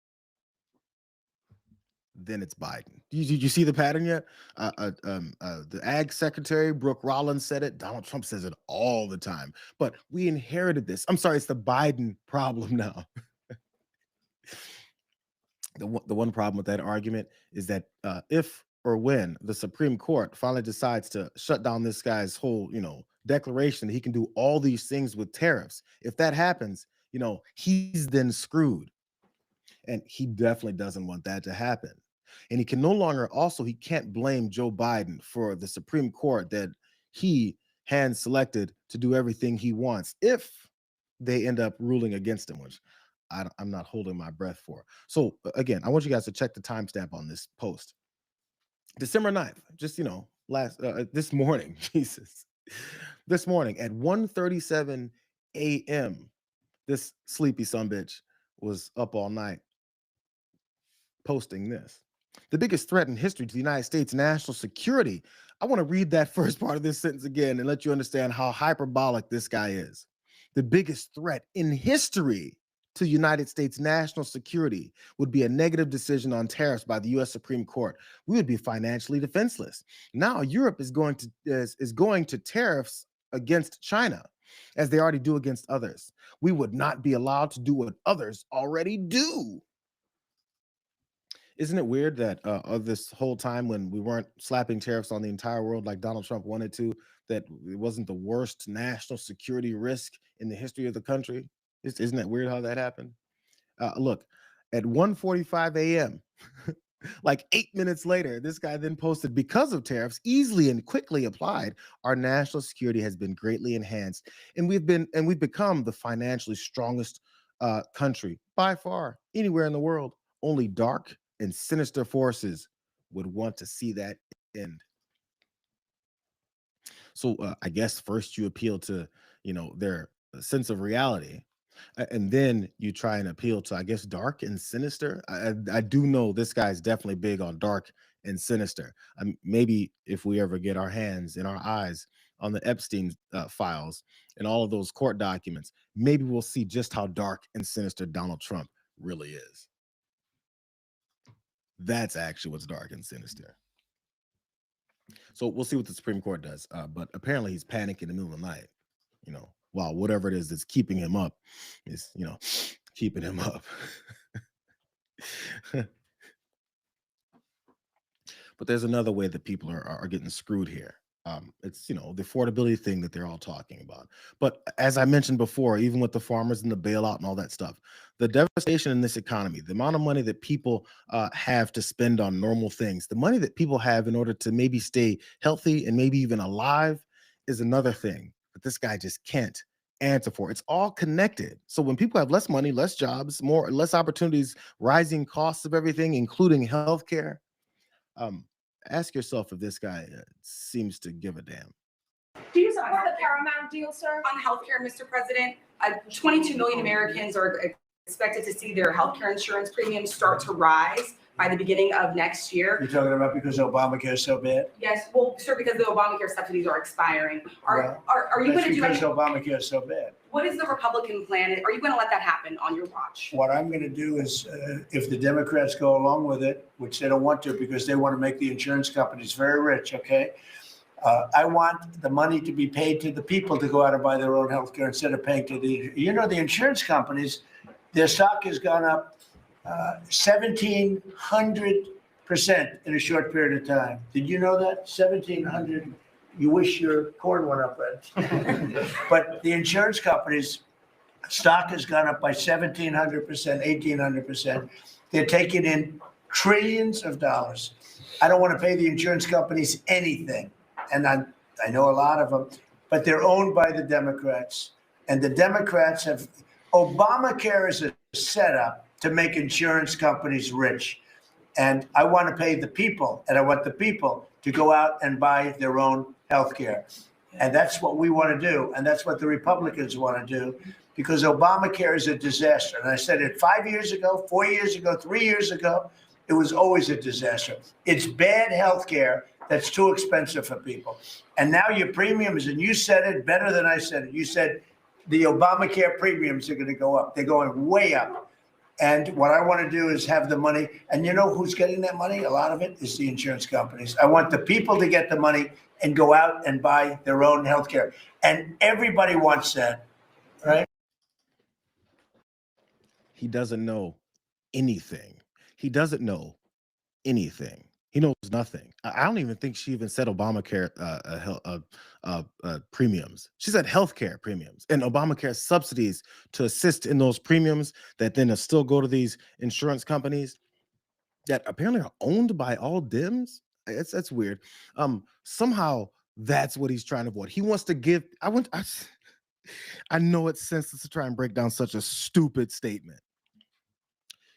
Then it's Biden. Did you see the pattern yet? The Ag Secretary, Brooke Rollins, said it. Donald Trump says it all the time. But we inherited this. I'm sorry, it's the Biden problem now. The one problem with that argument is that if or when the Supreme Court finally decides to shut down this guy's whole, declaration that he can do all these things with tariffs, if that happens, he's then screwed. And he definitely doesn't want that to happen. And he can no longer he can't blame Joe Biden for the Supreme Court that he hand selected to do everything he wants if they end up ruling against him, which I'm not holding my breath for. So again, I want you guys to check the timestamp on this post. December 9th, just, this morning, Jesus. This morning at 1:37 a.m., this sleepy sumbitch was up all night posting this. The biggest threat in history to the United States national security. I want to read that first part of this sentence again and let you understand how hyperbolic this guy is. The biggest threat in history to United States national security would be a negative decision on tariffs by the U.S. Supreme Court. We would be financially defenseless. Now Europe is going to tariffs against China, as they already do against others. We would not be allowed to do what others already do. Isn't it weird that this whole time when we weren't slapping tariffs on the entire world like Donald Trump wanted to, that it wasn't the worst national security risk in the history of the country? Isn't that weird how that happened? Look, at 1:45 a.m., like 8 minutes later, this guy then posted, because of tariffs easily and quickly applied, our national security has been greatly enhanced. And we've become the financially strongest country by far anywhere in the world. Only dark and sinister forces would want to see that end. So I guess first you appeal to, their sense of reality. And then you try and appeal to, I guess, dark and sinister. I do know this guy's definitely big on dark and sinister. Maybe if we ever get our hands and our eyes on the Epstein files and all of those court documents, maybe we'll see just how dark and sinister Donald Trump really is. That's actually what's dark and sinister. So we'll see what the Supreme Court does. But apparently he's panicking in the middle of the night, while whatever it is that's keeping him up is, keeping him up. But there's another way that people are getting screwed here. It's, the affordability thing that they're all talking about. But as I mentioned before, even with the farmers and the bailout and all that stuff, the devastation in this economy, the amount of money that people have to spend on normal things, the money that people have in order to maybe stay healthy and maybe even alive is another thing that this guy just can't answer for. It's all connected. So when people have less money, less jobs, less opportunities, rising costs of everything, including healthcare, ask yourself if this guy seems to give a damn. Do you support the Paramount deal, sir? On healthcare, Mr. President, 22 million Americans are expected to see their healthcare insurance premiums start to rise by the beginning of next year. You're talking about because Obamacare is so bad? Yes, well, sure, because the Obamacare subsidies are expiring. Are you going to do That's any? because Obamacare is so bad. What is the Republican plan? Are you going to let that happen on your watch? What I'm going to do is, if the Democrats go along with it, which they don't want to because they want to make the insurance companies very rich, okay? I want the money to be paid to the people to go out and buy their own health care instead of paying to the insurance companies. Their stock has gone up 1,700% in a short period of time. Did you know that? 1,700. You wish your corn went up, right? But the insurance companies' stock has gone up by 1,700%, 1,800%. They're taking in trillions of dollars. I don't want to pay the insurance companies anything. And I know a lot of them, but they're owned by the Democrats. And the Democrats have, Obamacare is a setup to make insurance companies rich. And I want to pay the people, and I want the people to go out and buy their own health care. And that's what we want to do. And that's what the Republicans want to do, because Obamacare is a disaster. And I said it 5 years ago, 4 years ago, 3 years ago. It was always a disaster. It's bad health care that's too expensive for people. And now your premiums, and you said it better than I said it. You said the Obamacare premiums are going to go up. They're going way up. And what I want to do is have the money. And you know who's getting that money? A lot of it is the insurance companies. I want the people to get the money and go out and buy their own health care. And everybody wants that, right? He doesn't know anything. He doesn't know anything. He knows nothing. I don't even think she even said Obamacare premiums. She said healthcare premiums and Obamacare subsidies to assist in those premiums that then still go to these insurance companies that apparently are owned by all Dems. That's weird. Somehow that's what he's trying to avoid. He wants to give. I know it's senseless to try and break down such a stupid statement.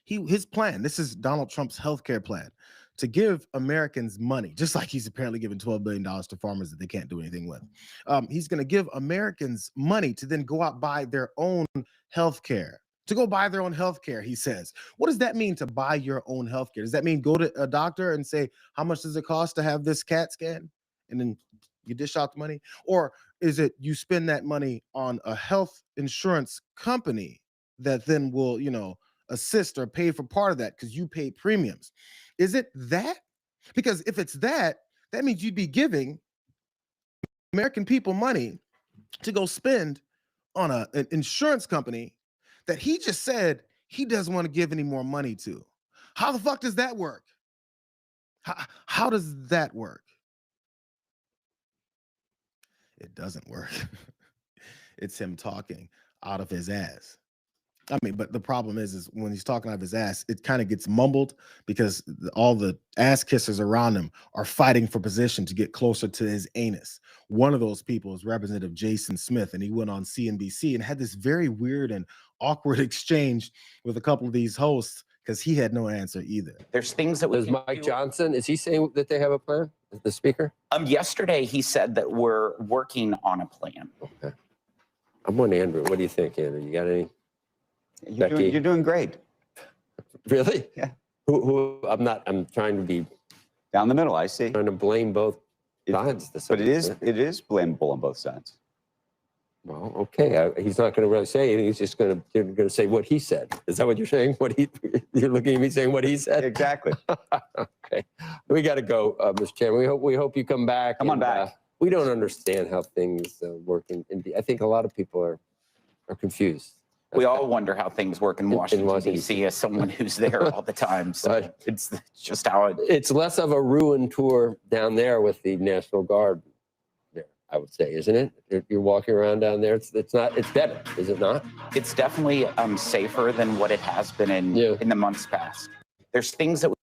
His plan. This is Donald Trump's healthcare plan. To give Americans money, just like he's apparently giving $12 billion to farmers that they can't do anything with. He's going to give Americans money to then go out buy their own health care. To go buy their own health care, he says. What does that mean, to buy your own health care? Does that mean go to a doctor and say, how much does it cost to have this CAT scan? And then you dish out the money? Or is it you spend that money on a health insurance company that then will, assist or pay for part of that because you pay premiums? Is it that? Because if it's that, that means you'd be giving American people money to go spend on an insurance company that he just said he doesn't want to give any more money to. How the fuck does that work? How does that work? It doesn't work. It's him talking out of his ass. I mean, but the problem is when he's talking out of his ass, it kind of gets mumbled because all the ass kissers around him are fighting for position to get closer to his anus. One of those people is Representative Jason Smith, and he went on CNBC and had this very weird and awkward exchange with a couple of these hosts because he had no answer either. There's things that Does Mike Johnson, is he saying that they have a plan? The speaker? Yesterday he said that we're working on a plan. Okay. I'm on Andrew. What do you think, Andrew? You got any? You're doing great. Really? Yeah. I'm trying to be down the middle. I see. Trying to blame both sides. But it is blameable on both sides. Well, okay. He's not going to really say anything. He's just going to say what he said. Is that what you're saying? You're looking at me saying what he said? Exactly. Okay. We got to go, Mr. Chairman. We hope you come back. Come on back. We don't understand how things work. I think a lot of people are confused. We all wonder how things work in Washington, D.C. as someone who's there all the time. So it's just how it. It's less of a ruined tour down there with the National Guard. There, I would say, isn't it? You're walking around down there. It's not. It's better, is it not? It's definitely safer than what it has been in the months past. There's things that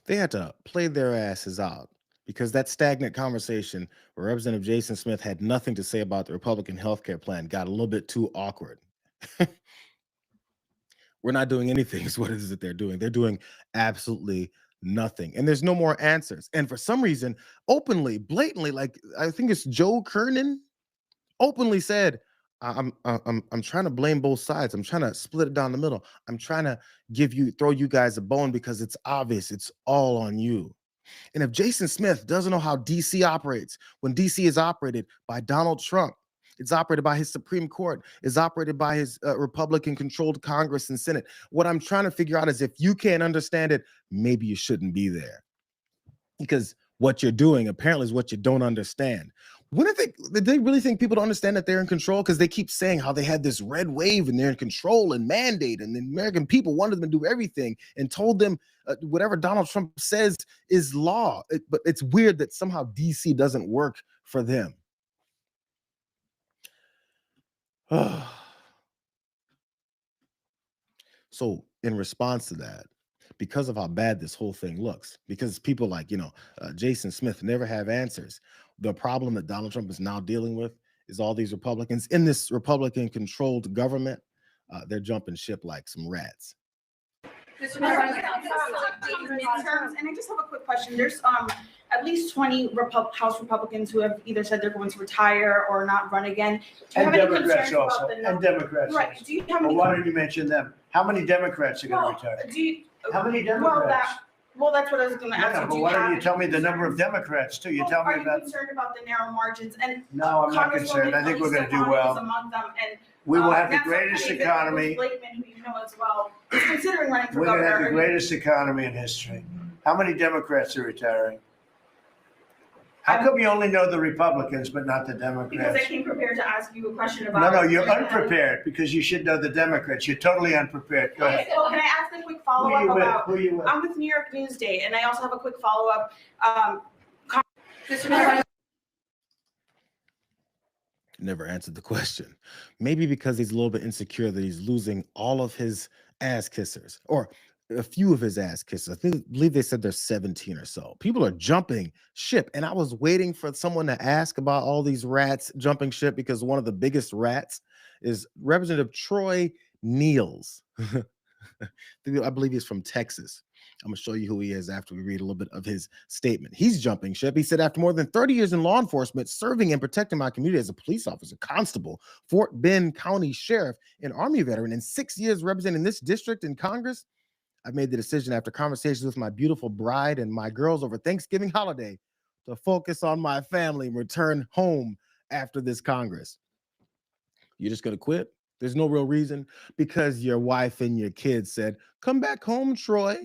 they had to play their asses out. Because that stagnant conversation where Representative Jason Smith had nothing to say about the Republican healthcare plan got a little bit too awkward. We're not doing anything is what it is that they're doing. They're doing absolutely nothing. And there's no more answers. And for some reason, openly, blatantly, like I think it's Joe Kernan openly said, I'm trying to blame both sides. I'm trying to split it down the middle. I'm trying to throw you guys a bone because it's obvious it's all on you. And if Jason Smith doesn't know how DC operates, when DC is operated by Donald Trump, it's operated by his Supreme Court, it's operated by his Republican-controlled Congress and Senate. What I'm trying to figure out is if you can't understand it, maybe you shouldn't be there. Because what you're doing apparently is what you don't understand. Did they really think people don't understand that they're in control? Because they keep saying how they had this red wave and they're in control and mandate, and the American people wanted them to do everything and told them whatever Donald Trump says is law. But it's weird that somehow DC doesn't work for them. So in response to that, because of how bad this whole thing looks, because people like, Jason Smith never have answers. The problem that Donald Trump is now dealing with is all these Republicans in this Republican controlled government. They're jumping ship like some rats. Midterms, and I just have a quick question. There's at least 20 House Republicans who have either said they're going to retire or not run again. Do you And have any Democrats concerns also. about the And Democrats. Right. also. Do you have Well, any? why don't you mention them? How many Democrats are going to retire? How many Democrats? Well, that's what I was going to ask you. But Do you why don't you have- tell me the number of Democrats too? You tell me Are you about. concerned about the narrow margins? And No, I'm not concerned. I think we're going to do well. Among them, and We will have the Nassau greatest County, economy. Blakeman, who you know as well, is considering running for We're going to have governor. the greatest economy in history. How many Democrats are retiring? How come you only know the Republicans but not the Because I Democrats? came prepared to ask you a question about. No, you're unprepared because you should know the Democrats. You're totally unprepared. Go ahead. Okay, well, can I ask a quick Who are follow-up you with? about? Who are you with? I'm with New York Newsday, and I also have a quick follow-up. Never answered the question. Maybe because he's a little bit insecure that he's losing all of his ass kissers, or a few of his ass kissers. Believe they said there's 17 or so. People are jumping ship. And I was waiting for someone to ask about all these rats jumping ship, because one of the biggest rats is Representative Troy Niels. I believe he's from Texas. I'm going to show you who he is after we read a little bit of his statement. He's jumping ship. He said, after more than 30 years in law enforcement, serving and protecting my community as a police officer, constable, Fort Bend County Sheriff, and Army veteran, and 6 years representing this district in Congress, I've made the decision after conversations with my beautiful bride and my girls over Thanksgiving holiday to focus on my family and return home after this Congress. You're just going to quit? There's no real reason? Because your wife and your kids said, come back home, Troy.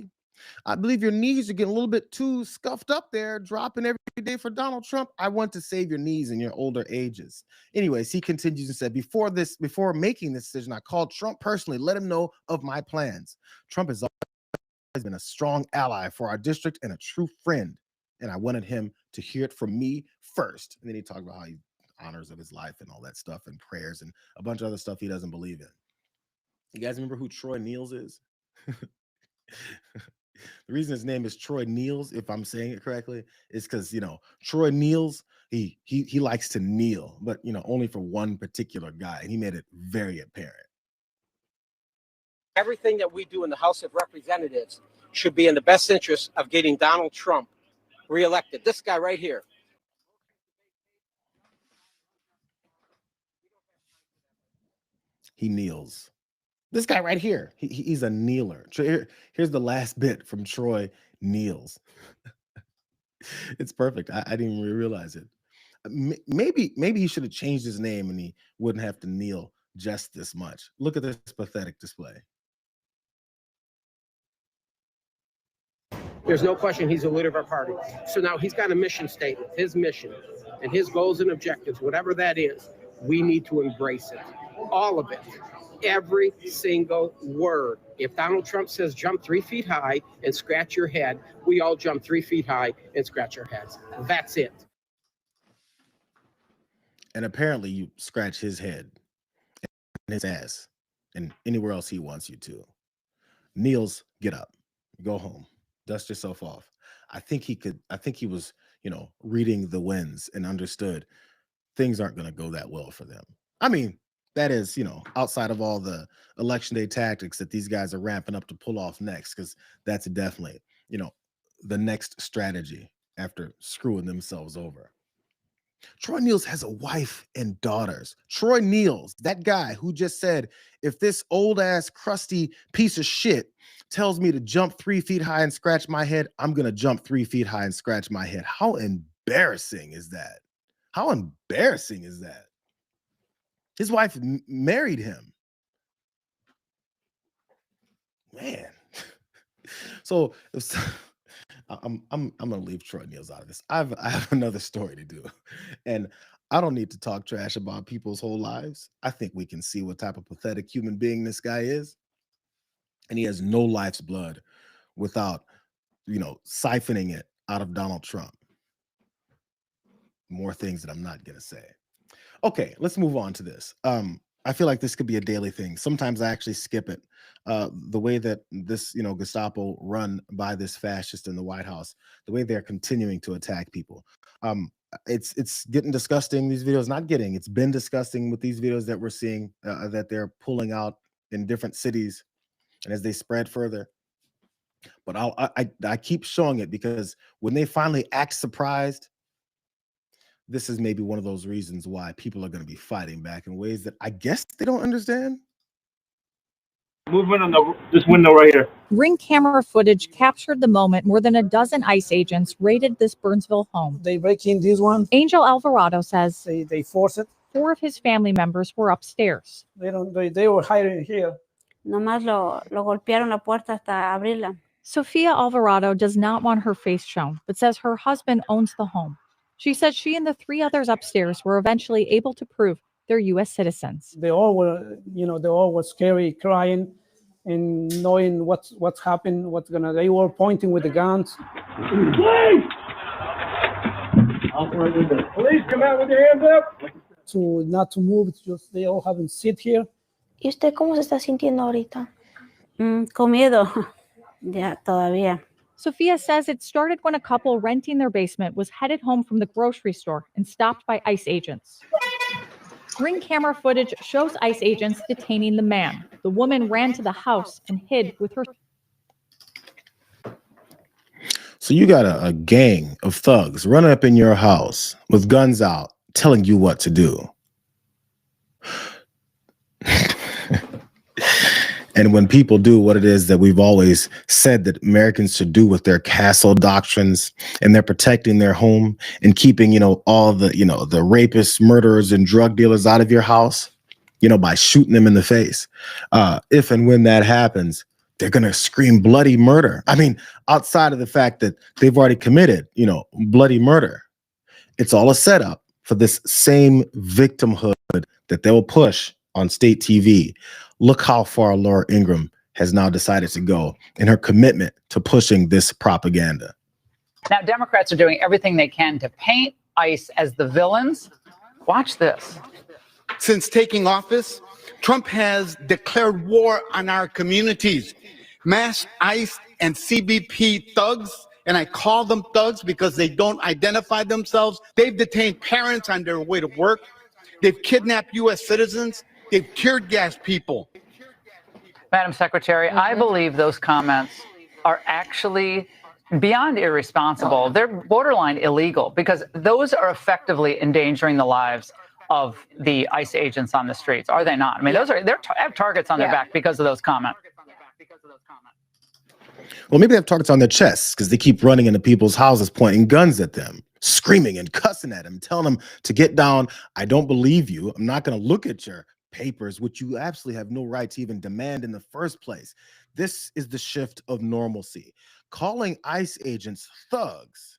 I believe your knees are getting a little bit too scuffed up there, dropping every day for Donald Trump. I want to save your knees in your older ages. Anyways, he continues and said, before making this decision, I called Trump personally, let him know of my plans. Trump has always been a strong ally for our district and a true friend. And I wanted him to hear it from me first. And then he talked about how he honors of his life and all that stuff and prayers and a bunch of other stuff he doesn't believe in. You guys remember who Troy Niels is? The reason his name is Troy Niels, if I'm saying it correctly, is because, Troy Niels, he likes to kneel, but, only for one particular guy. And he made it very apparent. Everything that we do in the House of Representatives should be in the best interest of getting Donald Trump reelected. This guy right here. He kneels. This guy right here, he's a kneeler. Here's the last bit from Troy Niels. It's perfect. I didn't even realize it. Maybe he should have changed his name and he wouldn't have to kneel just this much. Look at this pathetic display. There's no question he's a leader of our party. So now he's got a mission statement, his mission and his goals and objectives, whatever that is, we need to embrace it. All of it. Every single word. If Donald Trump says jump 3 feet high and scratch your head, we all jump 3 feet high and scratch our heads. That's it. And apparently you scratch his head and his ass and anywhere else he wants you to. Niels, get up, go home, dust yourself off. I think he was, reading the winds and understood things aren't going to go that well for them. I mean, that is, outside of all the election day tactics that these guys are ramping up to pull off next, because that's definitely, the next strategy after screwing themselves over. Troy Niels has a wife and daughters. Troy Niels, that guy who just said, if this old ass crusty piece of shit tells me to jump 3 feet high and scratch my head, I'm going to jump 3 feet high and scratch my head. How embarrassing is that? How embarrassing is that? His wife married him. Man. So I'm gonna leave Troy Niels out of this. I have another story to do, and I don't need to talk trash about people's whole lives. I think we can see what type of pathetic human being this guy is, and he has no life's blood without, siphoning it out of Donald Trump. More things that I'm not gonna say. Okay, let's move on to this. I feel like this could be a daily thing. Sometimes I actually skip it. The way that this, Gestapo run by this fascist in the White House, the way they're continuing to attack people. It's getting disgusting. These videos, not getting, it's been disgusting with these videos that we're seeing that they're pulling out in different cities, and as they spread further. But I keep showing it because when they finally act surprised, this is maybe one of those reasons why people are going to be fighting back in ways that I guess they don't understand. Movement on this window right here. Ring camera footage captured the moment more than a dozen ICE agents raided this Burnsville home. They break in this one. Angel Alvarado says they force it. 4 of his family members were upstairs. They were hiding here. Nomás lo golpearon la puerta hasta abrirla. Sofia Alvarado does not want her face shown, but says her husband owns the home. She says she and the 3 others upstairs were eventually able to prove they're U.S. citizens. They all were scary, crying, and knowing what's happened, they were pointing with the guns. Police! Police, come out with your hands up. Not to move, it's just they all haven't sit here. ¿Y usted cómo se está sintiendo ahorita? Con miedo. Ya, todavía. Sophia says it started when a couple renting their basement was headed home from the grocery store and stopped by ICE agents. Ring camera footage shows ICE agents detaining the man. The woman ran to the house and hid with her. So you got a gang of thugs running up in your house with guns out, telling you what to do. And when people do what it is that we've always said that Americans should do with their castle doctrines, and they're protecting their home and keeping, all the, the rapists, murderers, and drug dealers out of your house, by shooting them in the face. If and when that happens, they're going to scream bloody murder. I mean, outside of the fact that they've already committed, bloody murder, it's all a setup for this same victimhood that they will push on state TV. Look how far Laura Ingraham has now decided to go in her commitment to pushing this propaganda. Now, Democrats are doing everything they can to paint ICE as the villains. Watch this. Since taking office, Trump has declared war on our communities. Mass ICE and CBP thugs, and I call them thugs because they don't identify themselves. They've detained parents on their way to work. They've kidnapped U.S. citizens. They've tear gassed people. Madam Secretary, I believe those comments are actually beyond irresponsible. They're borderline illegal because those are effectively endangering the lives of the ICE agents on the streets, are they not? I mean, they have targets on their back because of those comments. Well, maybe they have targets on their chests because they keep running into people's houses, pointing guns at them, screaming and cussing at them, telling them to get down. I don't believe you. I'm not going to look at your papers, which you absolutely have no right to even demand in the first place. This is the shift of normalcy. Calling ICE agents thugs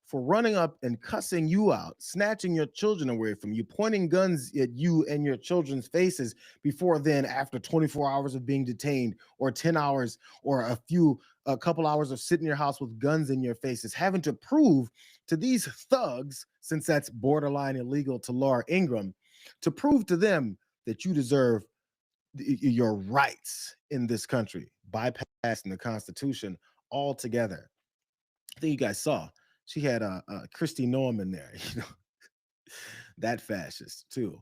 for running up and cussing you out, snatching your children away from you, pointing guns at you and your children's faces before then, after 24 hours of being detained, or 10 hours, or a couple hours of sitting in your house with guns in your faces, having to prove to these thugs, since that's borderline illegal to Laura Ingraham, to prove to them that you deserve your rights in this country, bypassing the Constitution altogether. I think you guys saw she had Kristi Noem in there, that fascist too.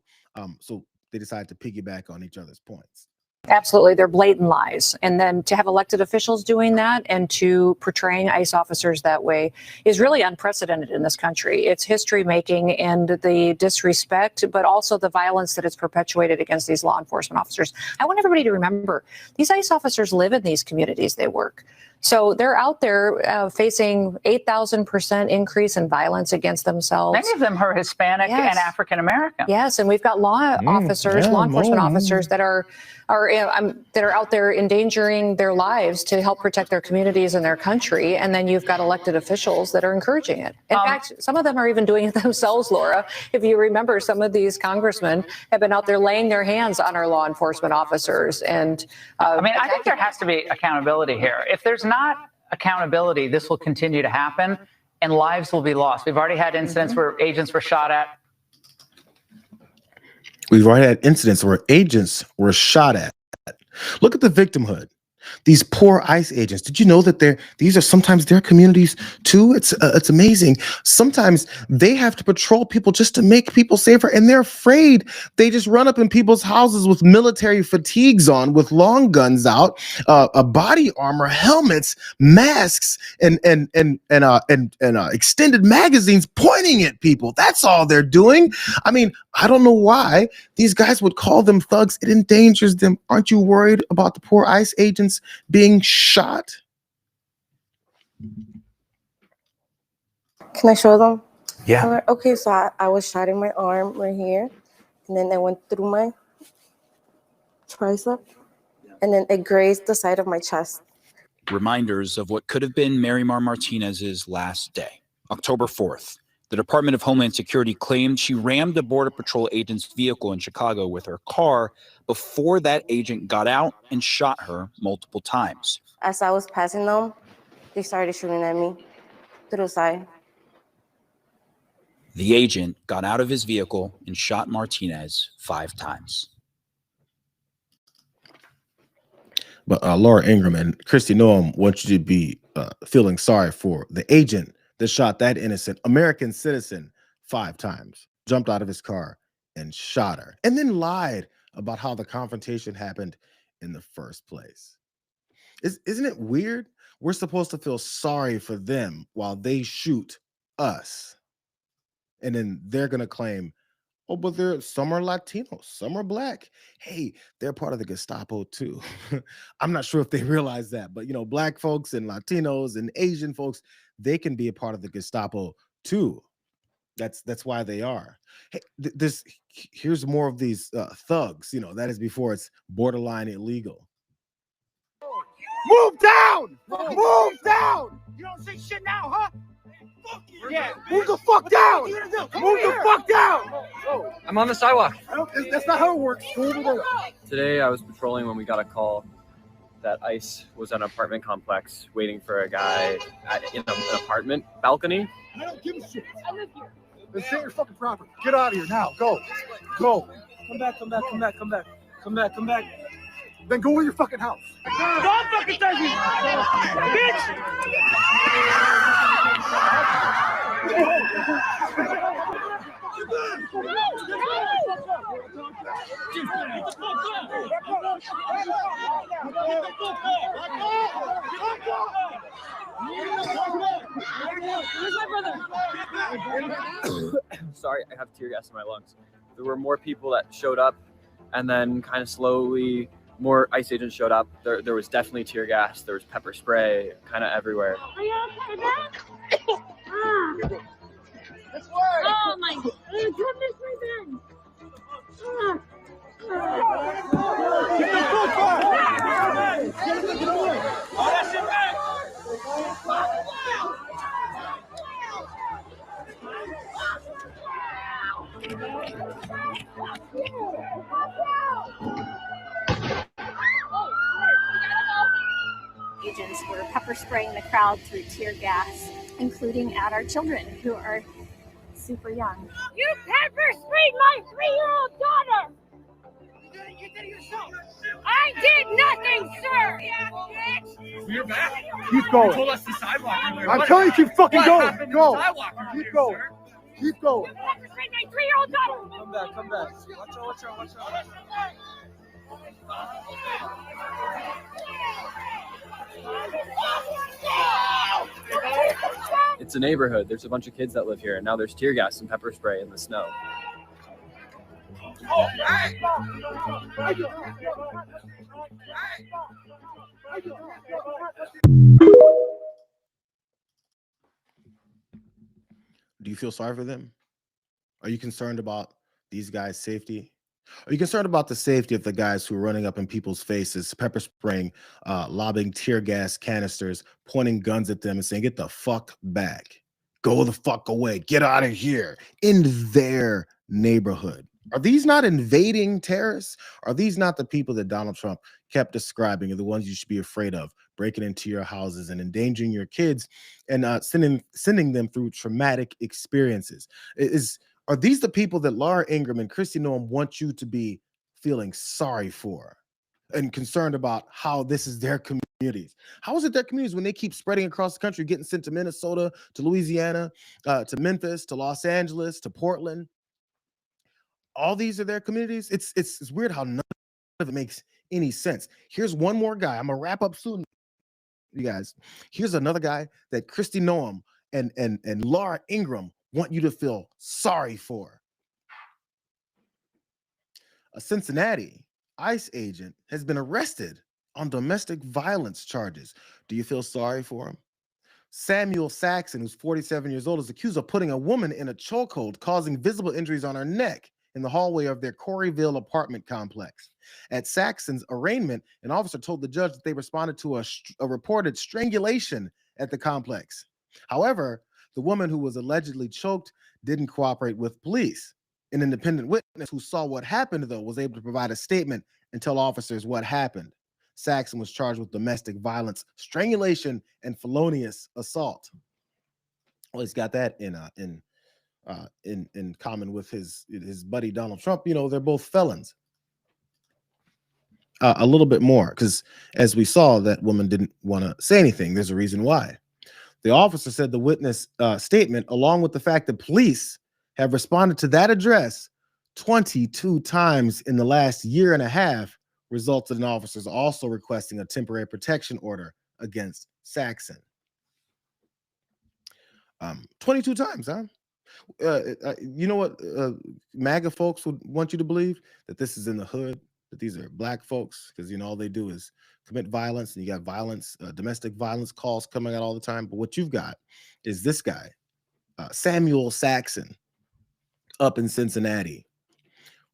So they decided to piggyback on each other's points. Absolutely. They're blatant lies. And then to have elected officials doing that and to portraying ICE officers that way is really unprecedented in this country. It's history making, and the disrespect, but also the violence that is perpetuated against these law enforcement officers. I want everybody to remember these ICE officers live in these communities they work. So they're out there facing 8,000% increase in violence against themselves. Many of them are Hispanic and African American. Yes, and we've got law officers, law enforcement officers that are out there endangering their lives to help protect their communities and their country. And then you've got elected officials that are encouraging it. In fact, some of them are even doing it themselves, Laura. If you remember, some of these congressmen have been out there laying their hands on our law enforcement officers. And I think there has to be accountability here. If there's not accountability, this will continue to happen and lives will be lost. We've already had incidents where agents were shot at. We've already had incidents where agents were shot at. Look at the victimhood. These poor ICE agents. Did you know that these are sometimes their communities too? It's amazing. Sometimes they have to patrol people just to make people safer, and they're afraid. They just run up in people's houses with military fatigues on, with long guns out, a body armor, helmets, masks, and extended magazines pointing at people. That's all they're doing. I mean, I don't know why these guys would call them thugs. It endangers them. Aren't you worried about the poor ICE agents being shot? Can I show them? Yeah. Okay, so I was shot in my arm right here, and then I went through my tricep, and then it grazed the side of my chest. Reminders of what could have been Marymar Martinez's last day. October 4th, the Department of Homeland Security claimed she rammed a Border Patrol agent's vehicle in Chicago with her car before that agent got out and shot her multiple times. As I was passing them, they started shooting at me through the side. The agent got out of his vehicle and shot Martinez 5 times. But Laura Ingram and Kristi Noem want you to be feeling sorry for the agent that shot that innocent American citizen 5 times, jumped out of his car and shot her, and then lied about how the confrontation happened in the first place. Isn't it weird? We're supposed to feel sorry for them while they shoot us. And then they're going to claim, oh, but some are Latinos, some are Black. Hey, they're part of the Gestapo too. I'm not sure if they realize that, but Black folks and Latinos and Asian folks, they can be a part of the Gestapo too. That's why they are. Hey, here's more of these thugs. That is before it's borderline illegal. Move down! Move down! You don't say shit now, huh? Yeah, move the fuck down! Move the fuck down! I'm on the sidewalk. That's not how it works. Go over there. Today I was patrolling when we got a call that ICE was at an apartment complex waiting for a guy in an apartment balcony. I don't give a shit. I live here. Then stay your fucking property. Get out of here now. Go. Go. Come back. Then go in your fucking house. Don't fucking touch me, bitch! Sorry, I have tear gas in my lungs. There were more people that showed up, and then kind of slowly more ICE agents showed up. There was definitely tear gas. There was pepper spray, kind of everywhere. Are you okay, man? Oh my goodness, my man. Agents were pepper spraying the crowd through tear gas, including at our children who are super young. You pepper sprayed my 3-year-old daughter! You did it yourself! I did nothing, sir! We're back. Keep going. You told us the sidewalk earlier. I'm telling you, keep fucking going. Go. Keep going. Keep going. You pepper sprayed my 3-year-old daughter! Come back. Watch out. It's a neighborhood. There's a bunch of kids that live here, and now there's tear gas and pepper spray in the snow. Do you feel sorry for them? Are you concerned about these guys' safety? Are you concerned about the safety of the guys who are running up in people's faces, pepper spraying, lobbing tear gas canisters, pointing guns at them and saying, "Get the fuck back. Go the fuck away. Get out of here," in their neighborhood? Are these not invading terrorists? Are these not the people that Donald Trump kept describing are the ones you should be afraid of, breaking into your houses and endangering your kids and sending them through traumatic experiences? Are these the people that Laura Ingraham and Kristi Noem want you to be feeling sorry for and concerned about how this is their communities? How is it their communities when they keep spreading across the country, getting sent to Minnesota, to Louisiana, to Memphis, to Los Angeles, to Portland? All these are their communities. It's weird how none of it makes any sense. Here's one more guy. I'm gonna wrap up soon, you guys. Here's another guy that Kristi Noem and Laura Ingraham want you to feel sorry for. A Cincinnati ICE agent has been arrested on domestic violence charges. Do you feel sorry for him? Samuel Saxon, who's 47 years old, is accused of putting a woman in a chokehold, causing visible injuries on her neck in the hallway of their Coreyville apartment complex. At Saxon's arraignment, an officer told the judge that they responded to a reported strangulation at the complex. However, the woman who was allegedly choked didn't cooperate with police. An independent witness who saw what happened, though, was able to provide a statement and tell officers what happened. Saxon was charged with domestic violence, strangulation, and felonious assault. Well, he's got that in common with his buddy Donald Trump. You know, they're both felons. A little bit more, because as we saw, that woman didn't want to say anything. There's a reason why. The officer said the witness statement, along with the fact that police have responded to that address 22 times in the last year and a half, resulted in officers also requesting a temporary protection order against Saxon. 22 times, huh? You know what MAGA folks would want you to believe? That this is in the hood, that these are black folks, because, you know, all they do is commit violence, and you got violence, domestic violence calls coming out all the time. But what you've got is this guy, Samuel Saxon, up in Cincinnati,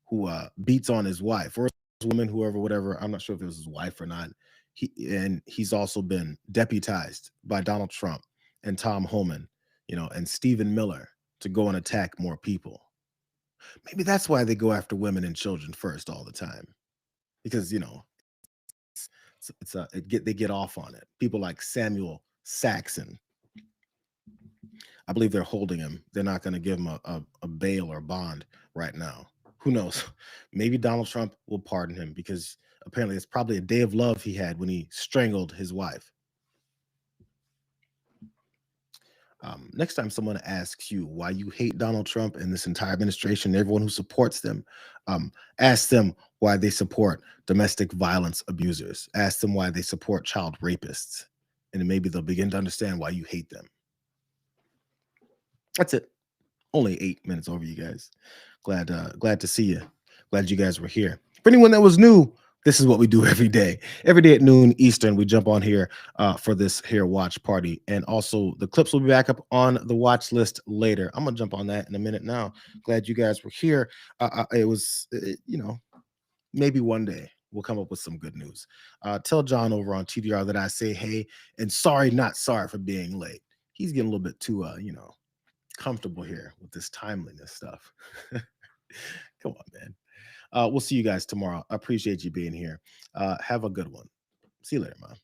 who beats on his wife or his woman, whoever, whatever. I'm not sure if it was his wife or not. He's also been deputized by Donald Trump and Tom Homan, you know, and Stephen Miller to go and attack more people. Maybe that's why they go after women and children first all the time, because, you know, they get off on it. People like Samuel Saxon, I believe they're holding him. They're not going to give him a bail or bond right now. Who knows? Maybe Donald Trump will pardon him, because apparently it's probably a day of love he had when he strangled his wife. Next time someone asks you why you hate Donald Trump and this entire administration, everyone who supports them, ask them why they support domestic violence abusers. Ask them why they support child rapists, and then maybe they'll begin to understand why you hate them. That's it. Only 8 minutes over, you guys. Glad to see you. Glad you guys were here. For anyone that was new, this is what we do every day. Every day at noon Eastern, we jump on here for this here watch party. And also the clips will be back up on the watch list later. I'm going to jump on that in a minute now. Glad you guys were here. It was, you know, maybe one day we'll come up with some good news. Tell John over on TDR that I say hey, and sorry, not sorry for being late. He's getting a little bit too, you know, comfortable here with this timeliness stuff. Come on, man. We'll see you guys tomorrow. I appreciate you being here. Have a good one. See you later, man.